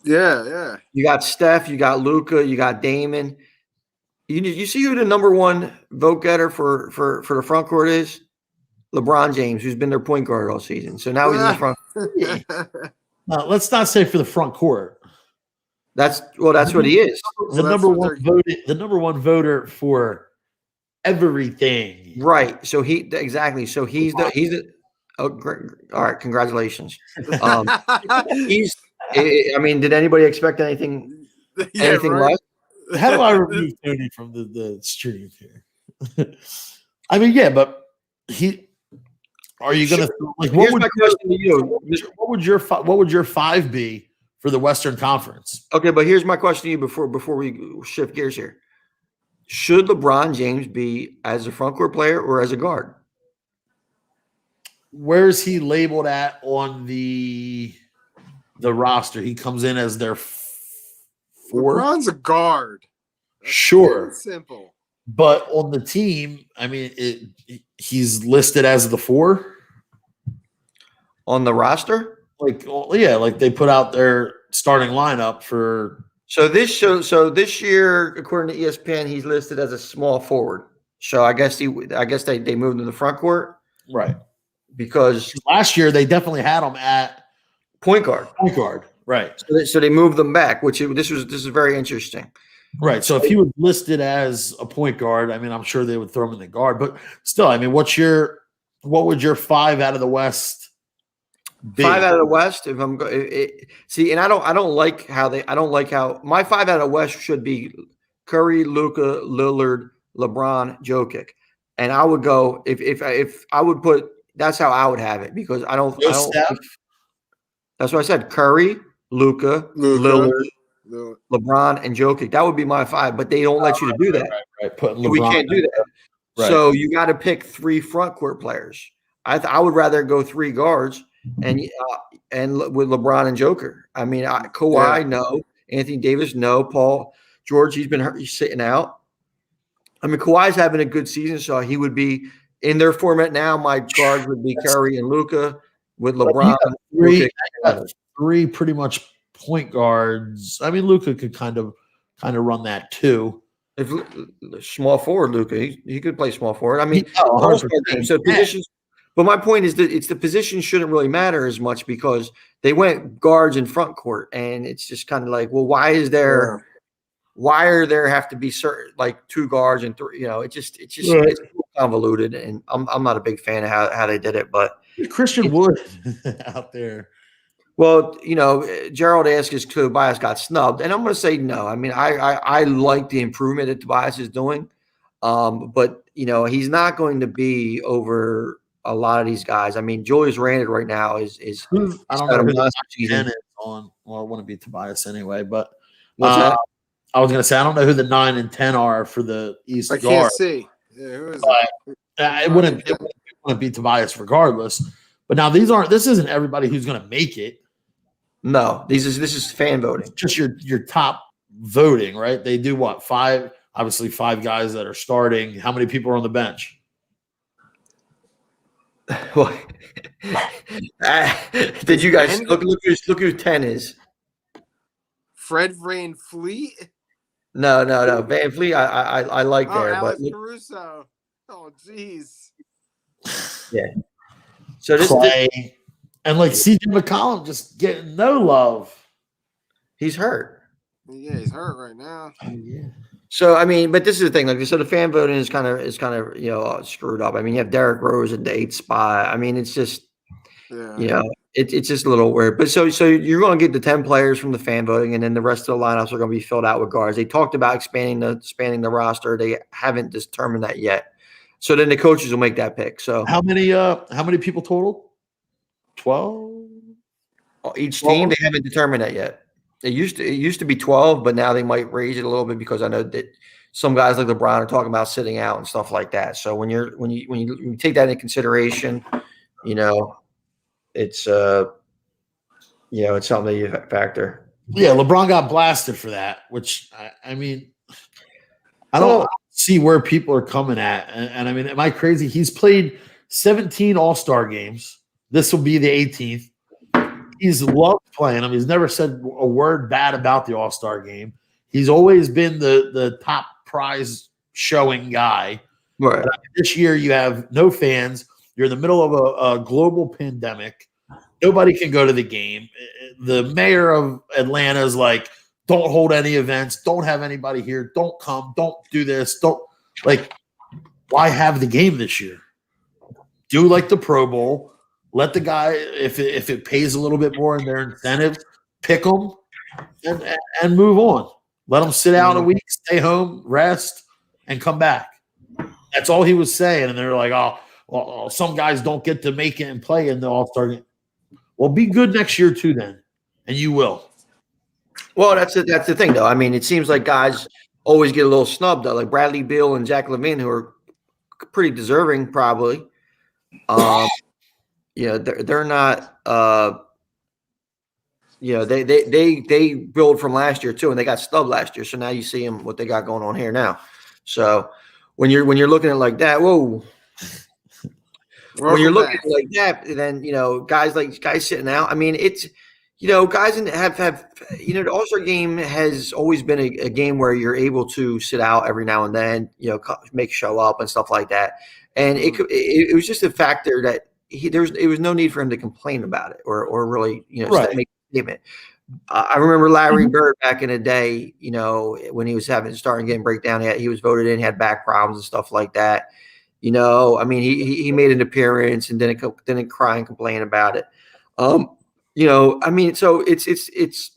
Yeah. You got Steph, you got Luka, you got Damon. You see who the number 1 vote getter for the front court is? LeBron James, who's been their point guard all season. So now he's in the front. No, let's not say for the front court. That's what he is. The number one voter for everything. Right. So exactly. So he's the. Oh, great. All right. Congratulations. I mean, did anybody expect anything less? How do I remove Tony from the stream here? I mean, yeah, but are you going to here's my question to you. What would your 5 be for the Western Conference? Okay, but here's my question to you before we shift gears here. Should LeBron James be as a front court player or as a guard? Where is he labeled at on the roster? He comes in as their 4. LeBron's a guard. That's Sure. simple. But on the team, I mean, he's listed as the 4 on the roster. Like they put out their starting lineup for. So this year, according to ESPN, he's listed as a small forward. So I guess they moved him to the front court, right? Because last year they definitely had him at point guard. Right. So they moved them back, this is very interesting. Right. So if he was listed as a point guard, I mean, I'm sure they would throw him in the guard. But still, I mean, what would your 5 out of the West be? 5 out of the West. If I'm see, and I don't like how my 5 out of the West should be Curry, Luka, Lillard, LeBron, Jokic, and I would go if I would put. That's how I would have it because I don't. That's what I said. Curry, Luka, Lillard, LeBron, and Jokic. That would be my 5, but they don't let you to do that. Right. We can't do that. Right. So you got to pick 3 front court players. I would rather go 3 guards and with LeBron and Joker. I mean, Kawhi, no. Anthony Davis, no. Paul George, he's been hurt. He's sitting out. I mean, Kawhi's having a good season, so he would be in their format now. My guards would be Curry and Luka with LeBron. Three pretty much point guards. I mean, Luka could kind of run that too. If small forward, Luka, he could play small forward. I mean, so positions. But my point is that the position shouldn't really matter as much because they went guards in front court, and it's just kind of like, well, why are there have to be certain like 2 guards and 3? It's convoluted, and I'm not a big fan of how they did it. But Christian Wood out there. Well, Gerald asked if Tobias got snubbed, and I'm going to say no. I mean, I like the improvement that Tobias is doing, but he's not going to be over a lot of these guys. I mean, Julius Randle right now is I don't know who the 10 is on. Well, it wouldn't be Tobias anyway, but I was going to say I don't know who the 9 and 10 are for the East guard. I can't see. Yeah, who is that? It wouldn't be Tobias regardless. But now this isn't everybody who's going to make it. No, this is fan voting. Just your top voting, right? They do what? 5, obviously 5 guys that are starting. How many people are on the bench? Did you guys look who 10 is? Fred VanVleet? No. VanVleet, I like there. Alex Caruso. Oh, jeez. Yeah. So this and like CJ McCollum just getting no love. He's hurt. Yeah, he's hurt right now. Yeah. So I mean, but this is the thing. Like, so the fan voting is kind of screwed up. I mean, you have Derrick Rose at the 8th spot. I mean, it's just it's just a little weird. But so you're going to get the 10 players from the fan voting, and then the rest of the lineups are going to be filled out with guards. They talked about expanding the roster. They haven't determined that yet. So then the coaches will make that pick. So how many people total? 12 each team. They haven't determined that yet. It used to be 12, but now they might raise it a little bit because I know that some guys like LeBron are talking about sitting out and stuff like that. So when you take that into consideration, it's it's something that you factor. Yeah, LeBron got blasted for that, which I mean, I don't see where people are coming at. And I mean, am I crazy? He's played 17 All-Star games. This will be the 18th. He's loved playing him. He's never said a word bad about the All-Star game. He's always been the top prize showing guy. Right. This year you have no fans. You're in the middle of a global pandemic. Nobody can go to the game. The mayor of Atlanta is like, don't hold any events. Don't have anybody here. Don't come. Don't do this. Why have the game this year? Do like the Pro Bowl. Let the guy, if it pays a little bit more in their incentives, pick them and move on. Let them sit out a week, stay home, rest, and come back. That's all he was saying. And they're like, some guys don't get to make it and play in the All-Star game. Well, be good next year too then, and you will. Well, that's the thing, though. I mean, it seems like guys always get a little snubbed, though, like Bradley Beal and Zach LaVine, who are pretty deserving probably. They're not they build from last year too, and they got stubbed last year. So now you see them what they got going on here now. So when you're looking at it like that, whoa. When you're looking at it like that, then guys sitting out. I mean, it's guys have the All-Star game has always been a game where you're able to sit out every now and then, make show up and stuff like that. And it was just a factor that it was no need for him to complain about it or really Right. make a statement. I remember Lowry Bird back in the day, when he was starting getting breakdown, he was voted in, had back problems and stuff like that. I mean, he made an appearance and didn't cry and complain about it. I mean, so it's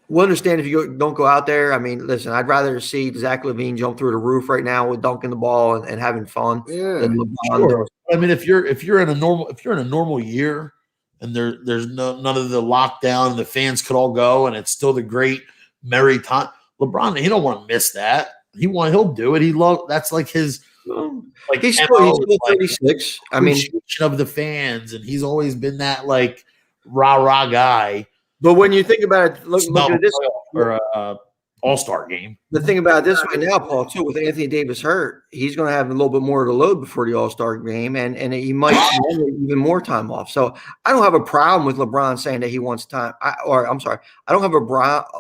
we'll understand if you don't go out there. I mean, listen, I'd rather see Zach LaVine jump through the roof right now with dunking the ball and having fun than LeBron. Sure. I mean, if you're in a normal year and there's none of the lockdown and the fans could all go and it's still the great merry time, LeBron, he don't want to miss that. He'll do it. That's like his he's still 36. I mean, of the fans, and he's always been that like rah guy. But when you think about it, look at this or All-Star game. The thing about this right now, Paul, too, with Anthony Davis hurt, he's going to have a little bit more of the load before the All-Star game, and he might get even more time off. So I don't have a problem with LeBron saying that he wants time. I don't have a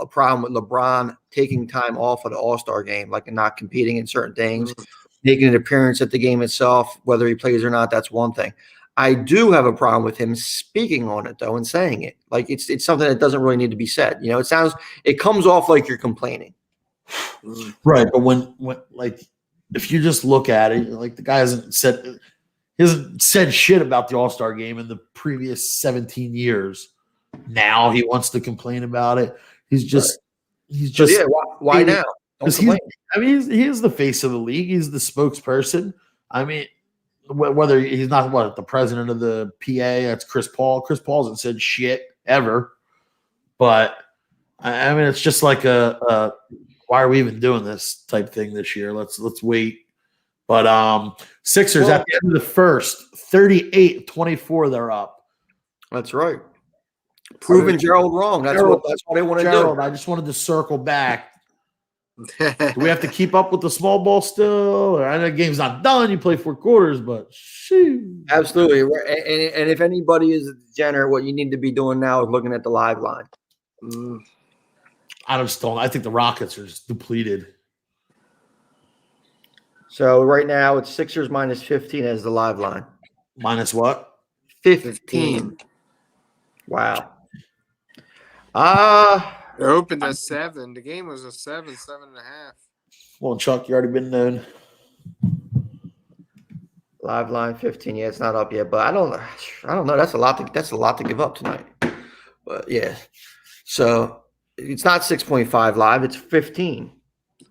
problem with LeBron taking time off of the All-Star game, like not competing in certain things, making an appearance at the game itself, whether he plays or not. That's one thing. I do have a problem with him speaking on it though and saying it. Like it's something that doesn't really need to be said. It comes off like you're complaining. Right. But when like if you just look at it, like the guy hasn't said shit about the All-Star game in the previous 17 years. Now he wants to complain about it. He's just why now? He is the face of the league. He's the spokesperson. I mean, whether he's not the president of the PA, that's Chris Paul. Chris Paul hasn't said shit ever, but I mean, it's just like a why are we even doing this type thing this year? Let's wait. But Sixers at the end of the first, 38-24, they're up. That's right. Proving Gerald wrong. That's what they want to do. I just wanted to circle back. Do we have to keep up with the small ball still? Or I know the game's not done. You play 4 quarters, but shoot. Absolutely. And if anybody is a degenerate, what you need to be doing now is looking at the live line. I think the Rockets are just depleted. So right now it's Sixers minus 15 as the live line. Minus what? 15. Wow. It opened at 7. The game was a 7.5. Well, Chuck, you already been known. Live line 15. Yeah, it's not up yet, but I don't know. That's a lot to give up tonight. But yeah. So it's not 6.5 live, it's 15.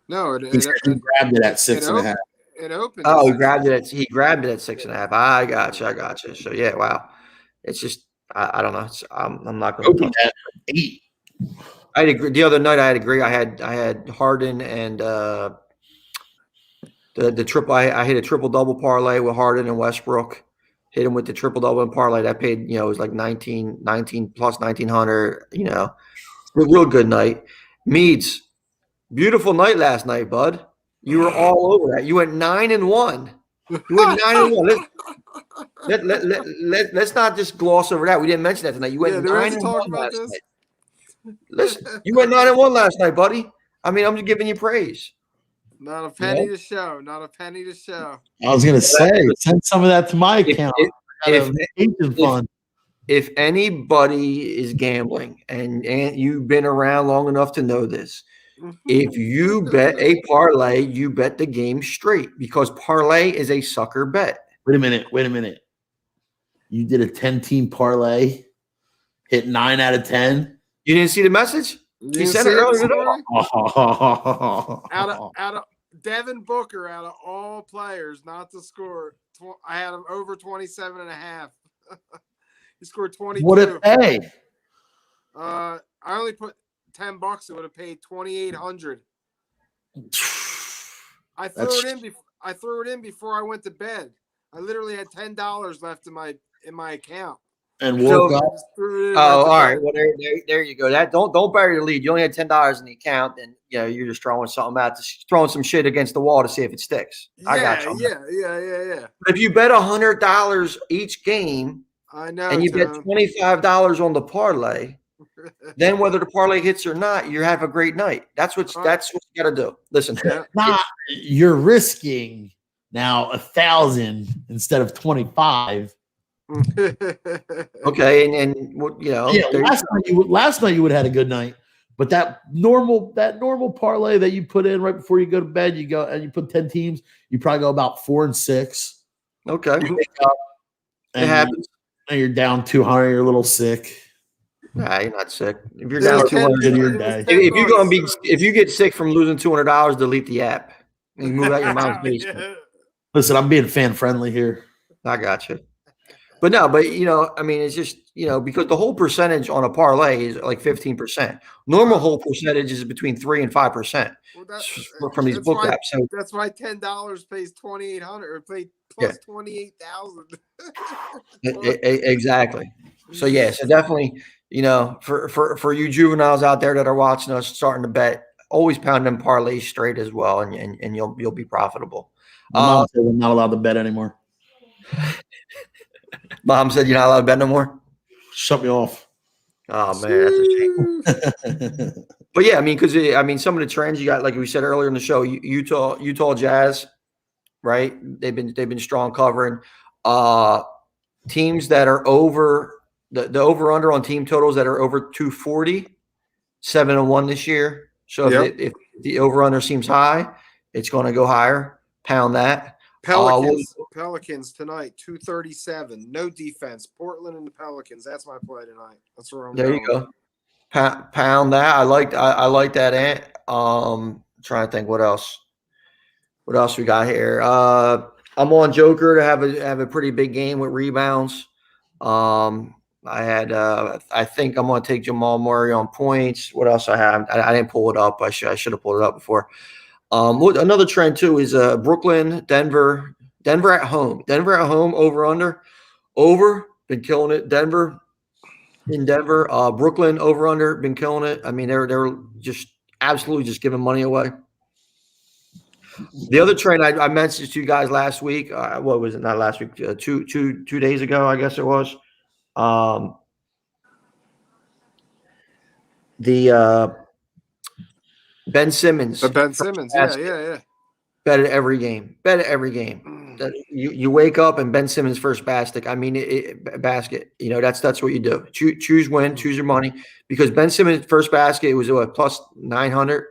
No, he grabbed it at 6.5. It opened. Oh, he grabbed it at 6.5. I gotcha. So yeah, wow. It's just I don't know. I'm not going to open at 8. I had agree. The other night I had agree. I had Harden and the triple. I hit a triple double parlay with Harden and Westbrook. Hit him with the triple double and parlay. That paid it was like 19 plus 1,900. A real good night. Meads, beautiful night last night, bud. You were all over that. You went 9-1. You went 9-1. Let's not just gloss over that. We didn't mention that tonight. You went 9-1 last night. Listen, you went 9-1 last night, buddy. I mean, I'm just giving you praise. Not a penny to show. Not a penny to show. I was gonna say, send some of that to my account. If anybody is gambling, and you've been around long enough to know this, if you bet a parlay, you bet the game straight because parlay is a sucker bet. Wait a minute. You did a 10-team parlay, hit 9 out of 10. You didn't see the message? He said it earlier today. Out of Devin Booker, out of all players not to score, I had him over 27.5. He scored 22. What it pay? I only put $10. It would have paid 2,800. I threw it in before I went to bed. I literally had $10 left in my account. and woke So- up. Oh, all right. Well, there you go. That don't bury your lead. You only had $10 in the account, and you're just throwing something out, throwing some shit against the wall to see if it sticks. I got you. Yeah. But if you bet $100 each game, I know. and you bet Tom. $25 on the parlay, then whether the parlay hits or not, you have a great night. That's what you got to do. Listen, Yeah. Nah, you're risking now 1,000 instead of 25. okay, and Last night you would have had a good night, but that normal parlay that you put in right before you go to bed, you go and you put 10 teams, you probably go about 4 and 6. okay, You wake up it and happens. you're down 200. You're a little sick. Nah, you're not sick. If you're It was down 200, 10 your it was day. 10 if you're gonna be, bucks. if you get sick from losing $200, delete the app and you move out your mom's basement. Yeah. Listen, I'm being fan friendly here. I got you. But no, but I mean, it's just because the whole percentage on a parlay is like 15%. Normal whole percentage is between 3 and 5% Well, from these that's book why- apps. So That's why $10 pays 2,800 or pay plus 28,000. exactly. So yeah, so definitely, for you juveniles out there that are watching us, starting to bet, always pound them parlays straight as well, and you'll be profitable. My mom said I'm not allowed to bet anymore. Mom said you're not allowed to bet no more. Shut me off. Oh man, that's a shame. But yeah, I mean, because some of the trends you got, like we said earlier in the show, Utah Jazz, right? They've been strong covering. Teams that are over the over under on team totals that are over 240, 7-1 this year. So if the over under seems high, it's going to go higher. Pound that. Pelicans tonight, 237. No defense. Portland and the Pelicans. That's my play tonight. That's where I'm There going. you go. Pound that. I like that. Trying to think what else. What else we got here? I'm on Joker to have a pretty big game with rebounds. I think I'm going to take Jamal Murray on points. What else I have? I didn't pull it up. I should have pulled it up before. Another trend too is Brooklyn, Denver at home. Denver at home, over, been killing it. Denver, Brooklyn over under, been killing it. I mean, they're just absolutely just giving money away. The other trend I mentioned to you guys last week, what was it? Not last week, 2 days ago, I guess it was. The Ben Simmons. Ben Simmons, yeah. Bet at every game. You wake up and Ben Simmons first basket. I mean, basket. That's what you do. Choose choose your money, because Ben Simmons first basket, it was plus 900.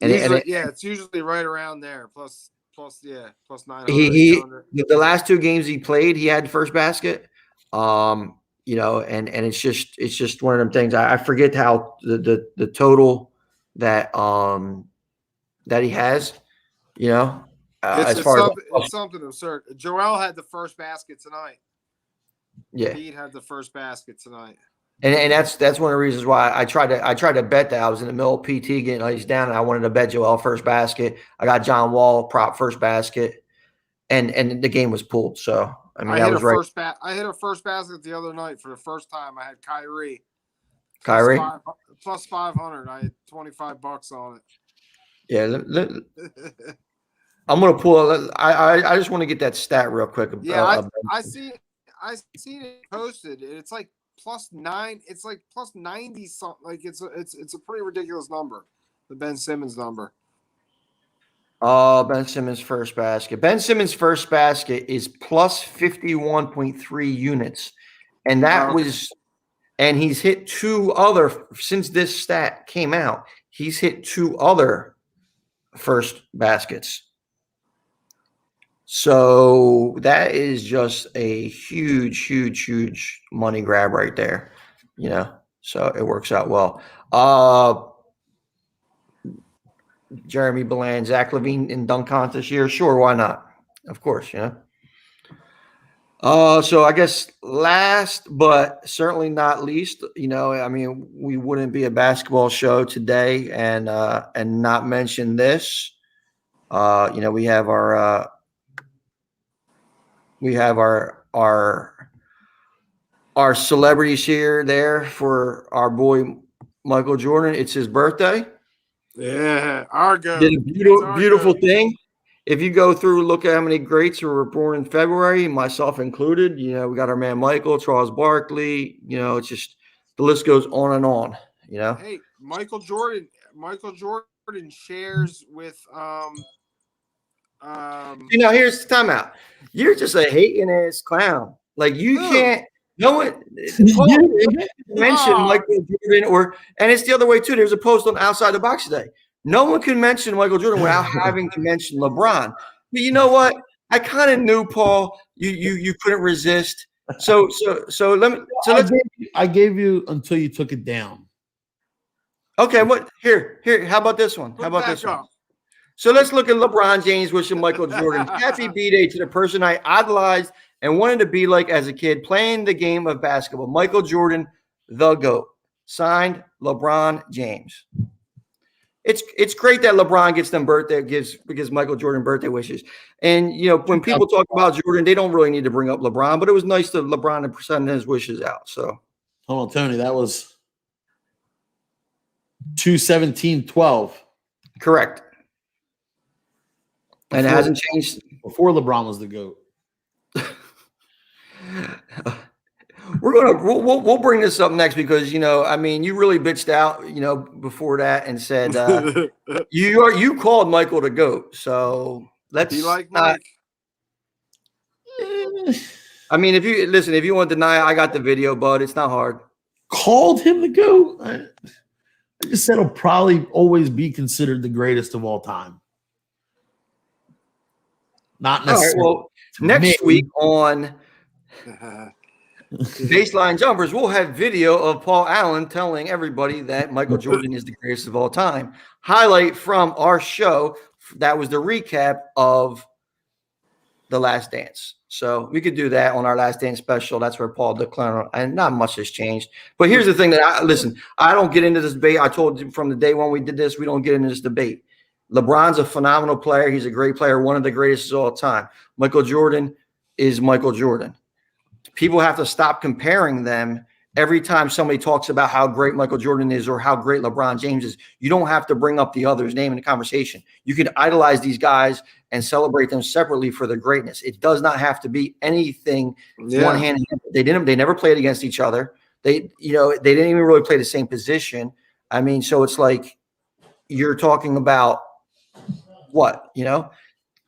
It's usually right around there. Plus 900. The last 2 games he played, he had first basket. And it's just one of them things. I forget how the total that he has. It's something absurd. Joel had the first basket tonight. Yeah, Pete had the first basket tonight. and that's one of the reasons why I tried to bet that. I was in the middle of PT getting ice down, and I wanted to bet Joel first basket. I got John Wall prop first basket, and the game was pulled. So I mean, that was right. I hit a first basket the other night for the first time. I had Kyrie. Plus 500. I had $25 on it. Yeah, I'm gonna pull. I just want to get that stat real quick. Yeah, I see it posted. It's like plus 9. It's like plus 90 something. Like it's a pretty ridiculous number. The Ben Simmons number. Oh, Ben Simmons first basket. Ben Simmons first basket is plus 51.3 units, and and he's hit 2 other since this stat came out. He's hit 2 other first baskets. So that is just a huge money grab right there. So it works out well. Jeremy Belan, Zach LaVine in dunk contest this year. Sure, why not? Of course, So I guess last but certainly not least, I mean, we wouldn't be a basketball show today and not mention this. We have our our celebrities there for our boy Michael Jordan. It's his birthday. Yeah, our go. Did a beautiful thing. If you go through, look at how many greats were born in February, myself included. You know, we got our man Michael, Charles Barkley. You know, it's just the list goes on and on. You know, hey, Michael Jordan shares with You know, here's the timeout. You're just a hating ass clown. Like you can't. No one mention Michael Jordan, and it's the other way too. There's a post on Outside the Box today. No one can mention Michael Jordan without having to mention LeBron. But you know what? I kind of knew, Paul. You couldn't resist. So let me. So I gave you until you took it down. Okay. What here? How about this one? How about this one? So let's look at LeBron James wishing Michael Jordan happy B-Day to the person I idolized and wanted to be like as a kid playing the game of basketball. Michael Jordan, the GOAT. Signed, LeBron James. It's great that LeBron gets them because Michael Jordan birthday wishes. And, you know, when people talk about Jordan, they don't really need to bring up LeBron, but it was nice that LeBron to send his wishes out. So hold on, Tony, that was 2/17/12. Correct. And it hasn't changed. Before LeBron was the GOAT. We'll bring this up next because, you know, I mean, you really bitched out, you know, before that and said you called Michael the GOAT. So let's be like Mike. I mean, if you want to deny it, I got the video, bud. It's not hard. Called him the GOAT. I just said he'll probably always be considered the greatest of all time. Not necessarily. All right, well, next week on Baseline Jumpers, we'll have video of Paul Allen telling everybody that Michael Jordan is the greatest of all time. Highlight from our show. That was the recap of The Last Dance. So we could do that on our Last Dance special. That's where Paul declared, and not much has changed. But here's the thing that I don't get into this debate. I told you from the day when we did this, we don't get into this debate. LeBron's a phenomenal player. He's a great player, one of the greatest of all time. Michael Jordan is Michael Jordan. People have to stop comparing them every time somebody talks about how great Michael Jordan is or how great LeBron James is. You don't have to bring up the other's name in the conversation. You can idolize these guys and celebrate them separately for their greatness. It does not have to be anything one hand. They never played against each other. They didn't even really play the same position. I mean, so it's like you're talking about what, you know,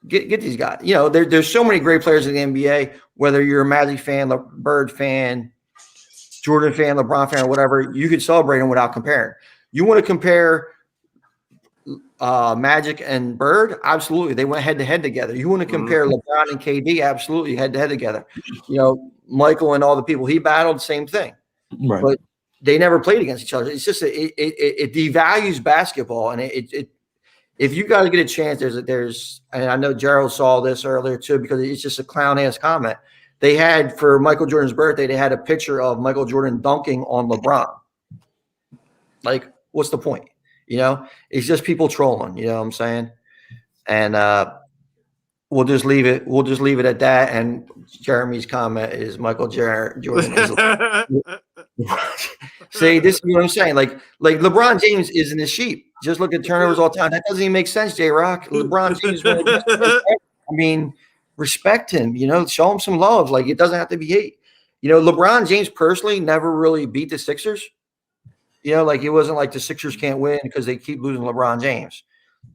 get these guys. You know, there's so many great players in the NBA, whether you're a Magic fan, Bird fan, Jordan fan, LeBron fan, or whatever, you could celebrate them without comparing. You want to compare Magic and Bird? Absolutely. They went head to head together. You want to compare LeBron and KD? Absolutely. Head to head together. You know, Michael and all the people he battled, same thing. Right. But they never played against each other. It's just it devalues basketball, and if you guys get a chance, there's and I know Gerald saw this earlier too because it's just a clown ass comment. They had for Michael Jordan's birthday, they had a picture of Michael Jordan dunking on LeBron. Like, what's the point? You know, it's just people trolling. You know what I'm saying? And we'll just leave it. We'll just leave it at that. And Jeremy's comment is Michael Jordan is. See, this is what I'm saying. Like LeBron James isn't a sheep. Just look at turnovers all the time. That doesn't even make sense, J-Rock. LeBron James, I mean, respect him, you know, show him some love. Like, it doesn't have to be hate. You know, LeBron James personally never really beat the Sixers. You know, like it wasn't like the Sixers can't win because they keep losing LeBron James.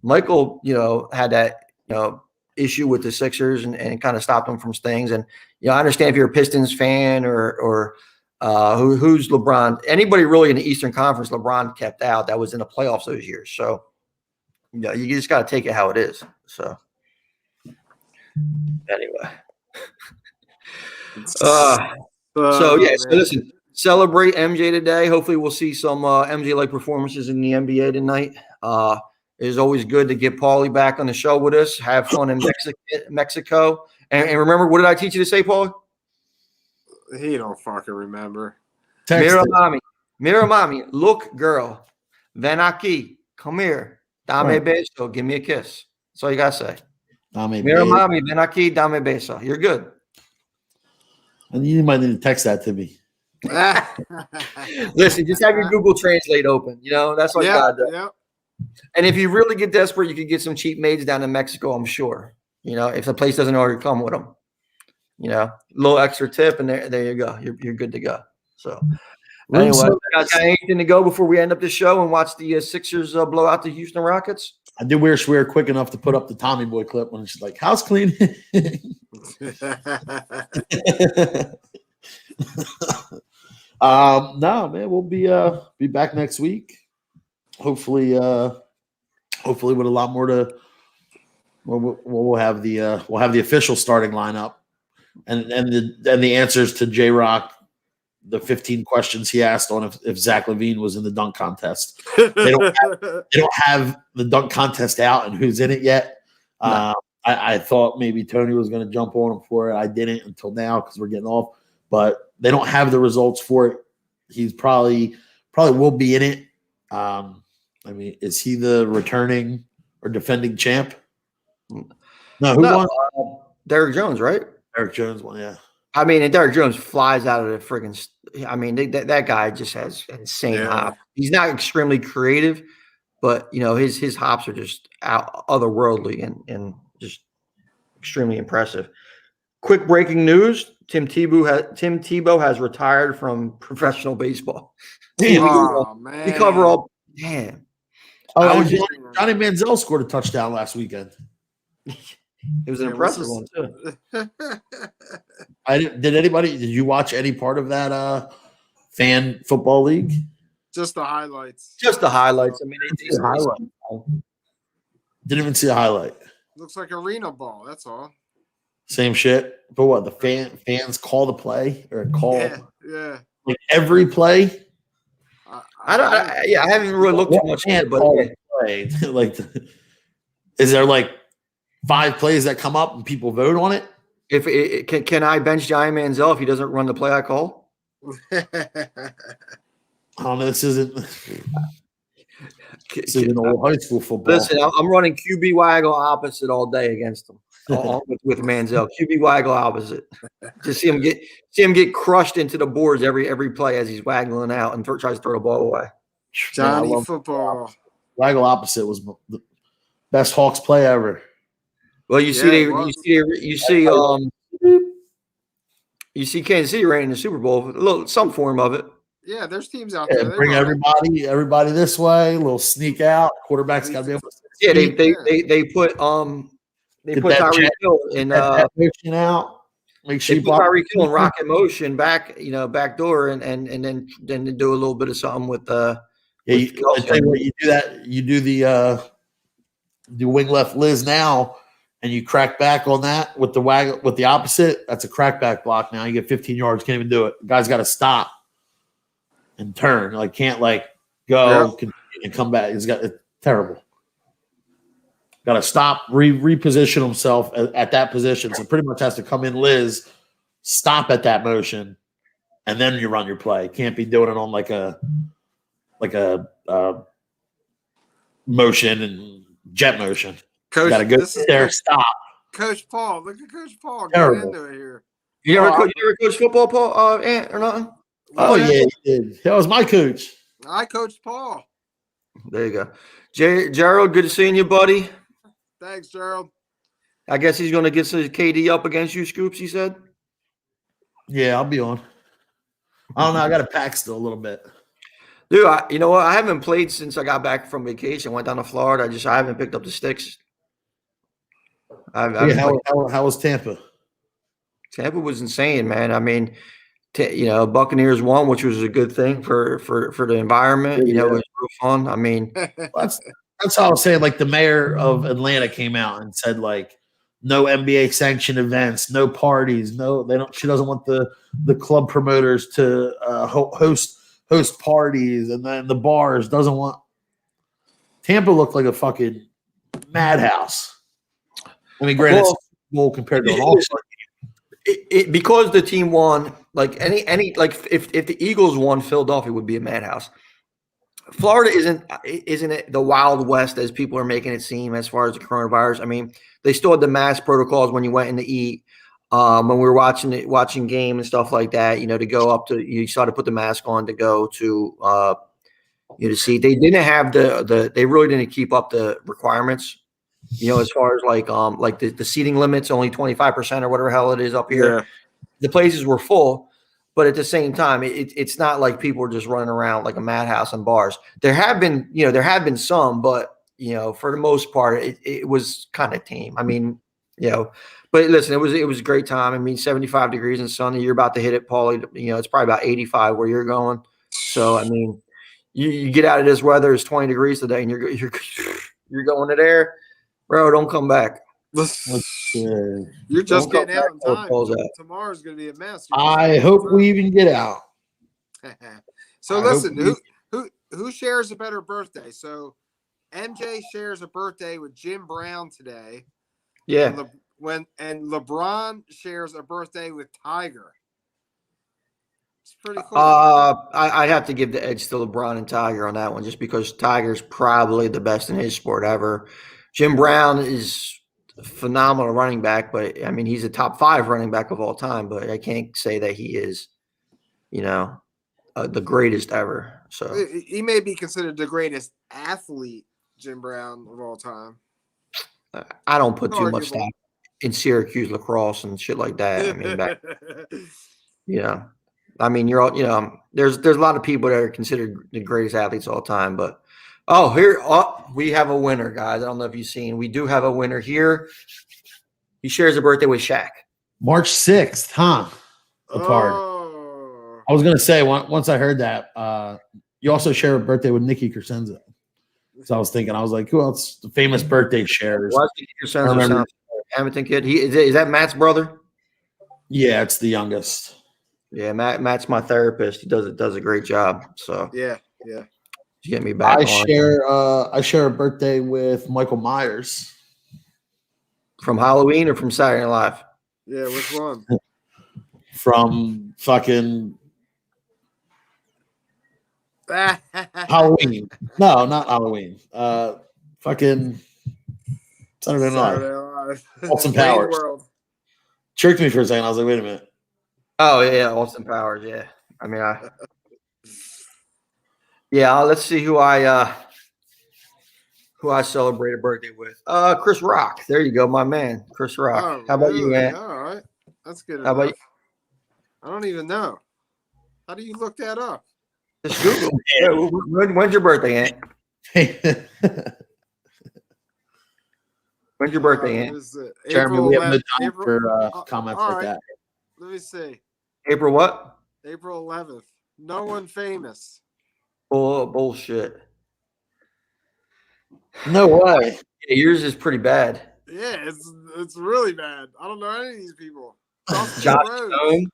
Michael, you know, had that, you know, issue with the Sixers and kind of stopped them from things. And, you know, I understand if you're a Pistons fan or who's LeBron, anybody really in the Eastern Conference, LeBron kept out that was in the playoffs those years. So, you know, you just got to take it how it is. So, anyway. So listen, celebrate MJ today. Hopefully we'll see some MJ-like performances in the NBA tonight. It is always good to get Paulie back on the show with us. Have fun in Mexico. And remember, what did I teach you to say, Paulie? He don't fucking remember. Mira mami, look, girl. Ven aquí. Come here. Dame beso. Give me a kiss. That's all you got to say. Mira mami, ven aquí, dame beso. You're good. And you might need to text that to me. Listen, just have your Google Translate open. You know, that's what God does. Yeah. And if you really get desperate, you could get some cheap maids down in Mexico, I'm sure. You know, if the place doesn't already come with them. You know, a little extra tip, and there you go. You're good to go. So, anyway, got anything to go before we end up the show and watch the Sixers blow out the Houston Rockets? I did wish we were quick enough to put up the Tommy Boy clip when she's like, house clean. No, man, we'll be back next week. Hopefully with a lot more to. We'll have the official starting lineup, and the answers to J-Rock, the 15 questions he asked on if Zach LaVine was in the dunk contest. They don't have the dunk contest out and who's in it yet. No. I thought maybe Tony was going to jump on him for it. I didn't until now because we're getting off. But they don't have the results for it. He's probably will be in it. I mean, is he the returning or defending champ? No, who won? Derrick Jones, right? Derrick Jones won, yeah. I mean, and Derrick Jones flies out of the friggin' – I mean, that guy just has insane hop. He's not extremely creative, but, you know, his hops are just otherworldly and just extremely impressive. Quick breaking news, Tim Tebow has retired from professional baseball. Oh, man. We cover all – man. Oh, Johnny Manziel scored a touchdown last weekend. It was an impressive one too. Did you watch any part of that fan football league? Just the highlights. Just the highlights. I mean, didn't even see a highlight. Looks like arena ball. That's all. Same shit. But what, the fans call the play or call? Yeah. Like every play. I haven't really looked too much into it, but play. Like, is there like 5 plays that come up and people vote on it? Can I bench Johnny Manziel if he doesn't run the play I call? Oh, no, this isn't old high school football. Listen, I'm running QB waggle opposite all day against him with Manziel. QB waggle opposite. To see him get crushed into the boards every play as he's waggling out and tries to throw the ball away. Johnny football. Waggle opposite was the best Hawks play ever. Well, you see Kansas City right in the Super Bowl, some form of it. Yeah, there's teams out there. Bring everybody this way. A little sneak out. Quarterback's got to be able to. Yeah, they put Tyreek Hill in motion out. Make sure they put Tyreek Hill in rocket motion back door, and then do a little bit of something with you do that. You do the wing left Liz now. And you crack back on that with the opposite. That's a crackback block. Now you get 15 yards. Can't even do it. The guy's got to stop and turn. Like can't go and come back. It's terrible. Got to stop, reposition himself at that position. So pretty much has to come in Liz, stop at that motion, and then you run your play. Can't be doing it on like a motion and jet motion. Coach, gotta go there. Stop. Coach Paul, look at Coach Paul Terrible. getting into it here. You ever coach football, Paul? Ant or nothing? Oh yeah, he did. That was my coach. I coached Paul. There you go, Gerald. Good to seeing you, buddy. Thanks, Gerald. I guess he's going to get his KD up against you, Scoops. He said. Yeah, I'll be on. I don't know. I got to pack still a little bit. Dude, you know what? I haven't played since I got back from vacation. Went down to Florida. I haven't picked up the sticks. How was Tampa? Tampa was insane, man. I mean, Buccaneers won, which was a good thing for the environment. Yeah. It was real fun. I mean, that's how I was saying. Like the mayor of Atlanta came out and said, like, no NBA sanctioned events, no parties, no. She doesn't want the club promoters to host parties, and then the bars doesn't want. Tampa looked like a fucking madhouse. I mean, granted, it's small compared to an all-star game. Because the team won, like any like if the Eagles won, Philadelphia would be a madhouse. Florida isn't it the Wild West as people are making it seem as far as the coronavirus. I mean, they still had the mask protocols when you went in to eat. when we were watching game and stuff like that, to go up to, you saw to put the mask on to go to, to see. They didn't have they really didn't keep up the requirements, as far as like the seating limits, only 25% or whatever hell it is up here. Yeah. The places were full, but at the same time, it's not like people were just running around like a madhouse in bars. There have been some, but for the most part, it was kind of tame. I mean, but listen, it was a great time. I mean, 75 degrees and sunny. You're about to hit it, Paulie. It's probably about 85 where you're going. So I mean, you get out of this weather, it's 20 degrees today, and you're going to there, bro. Don't come back. You're just getting out in time. Tomorrow's going to be a mess. I hope we even get out. So listen, who shares a better birthday? So MJ shares a birthday with Jim Brown today. Yeah. And LeBron shares a birthday with Tiger. It's pretty cool. I'd have to give the edge to LeBron and Tiger on that one, just because Tiger's probably the best in his sport ever. Jim Brown is a phenomenal running back, but I mean, he's a top 5 running back of all time, but I can't say that he is, the greatest ever. So he may be considered the greatest athlete, Jim Brown, of all time. I don't put too much stock in Syracuse lacrosse and shit like that. I mean, I mean, you're all, there's a lot of people that are considered the greatest athletes of all time, but we have a winner, guys. I don't know if you've seen. We do have a winner here. He shares a birthday with Shaq. March 6th, huh? Apart. I was gonna say once I heard that, you also share a birthday with Nikki Crescenzo. So I was thinking, I was like, who else? The famous birthday shares. Well, Nikki Crescenzo, Hamilton kid. Is that Matt's brother? Yeah, it's the youngest. Yeah, Matt's my therapist. He does a great job. So yeah. Get me back. I share a birthday with Michael Myers. From Halloween or from Saturday Night Live? Yeah, which one? From fucking Halloween. No, not Halloween. Fucking Saturday Night Live. Austin Powers. Tricked me for a second. I was like, wait a minute. Oh yeah, Austin Powers. Yeah, I mean, let's see who I celebrate a birthday with. Chris Rock. There you go, my man, Chris Rock. Oh, how about you, man? All right, that's good. How about you? I don't even know. How do you look that up? Just Google. When's your birthday, Ant? When's your birthday, Ant? Jeremy, we have no time for comments like that. Let me see. April what? April 11th. No one famous. Bullshit. No way. Yeah, yours is pretty bad. Yeah, it's really bad. I don't know any of these people. Josh Stone,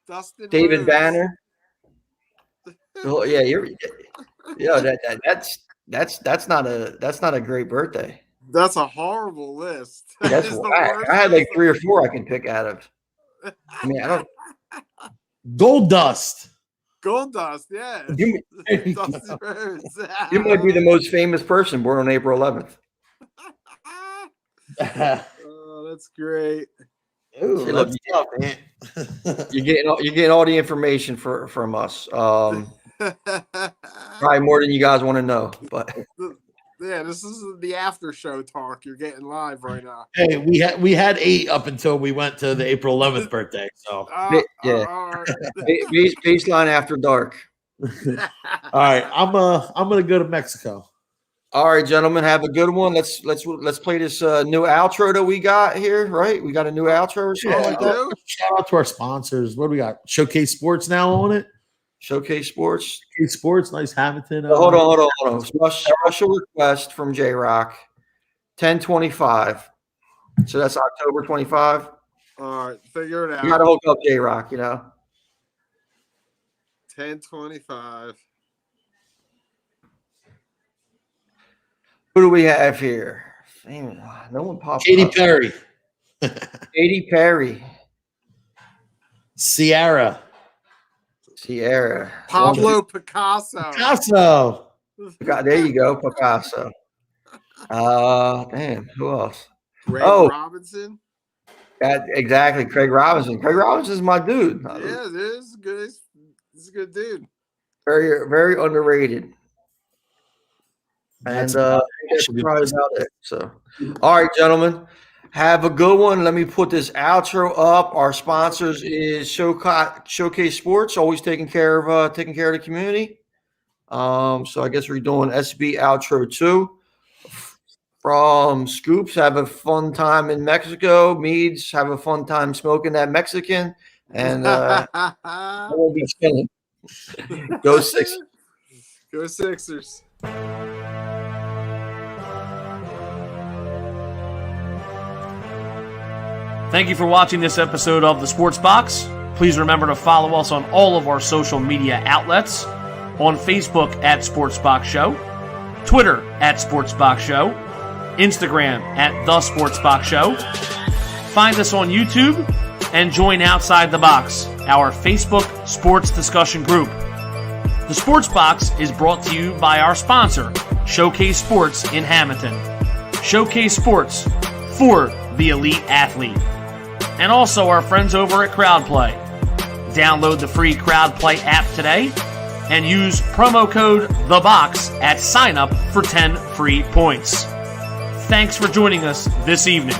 Dustin David Rhodes. Banner. Oh, yeah, that's not a great birthday. That's a horrible list. That's whack. I had like 3 or 4 I can pick out of. I mean, I don't. Gold Dust, yeah. You Dustin Rhodes. might be the most famous person born on April 11th. Oh, that's great. Ooh, Look, tough, man. you're getting all the information from us. Probably more than you guys want to know, but yeah, this is the after show talk you're getting live right now. Hey, we had 8 up until we went to the April 11th birthday. So yeah, right. baseline after dark. All right, I'm gonna go to Mexico. All right, gentlemen, have a good one. Let's play this new outro that we got here. Right, we got a new outro or something like that. Shout out to our sponsors. What do we got? Showcase Sports now on it. Showcase Sports. Showcase Sports, nice Hamilton. Hold on. Special request from J Rock. 10/25. So that's October 25. All right, figure it out. You got to hook up J Rock, 10/25. Who do we have here? No one popped Katy up. Perry. Katy Perry. Sierra. Pablo Picasso. There you go, Picasso. Damn, who else? Ray Robinson. Exactly. Craig Robinson. Craig Robinson is my dude. Yeah, this is good. This is a good dude. Very, very underrated. And that's probably about it. So, all right, gentlemen, have a good one. Let me put this outro up. Our sponsors is Showcase Sports, always taking care of the community. So I guess we're doing SB outro 2. From Scoops, have a fun time in Mexico. Meads, have a fun time smoking that Mexican. And I will be chilling. Go Sixers. Go Sixers. Thank you for watching this episode of The Sports Box. Please remember to follow us on all of our social media outlets. On Facebook at Sports Box Show, Twitter at Sports Box Show, Instagram at The Sports Box Show. Find us on YouTube and join Outside the Box, our Facebook sports discussion group. The Sports Box is brought to you by our sponsor, Showcase Sports in Hamilton. Showcase Sports for the elite athlete. And also our friends over at CrowdPlay. Download the free CrowdPlay app today and use promo code THEBOX at sign up for 10 free points. Thanks for joining us this evening.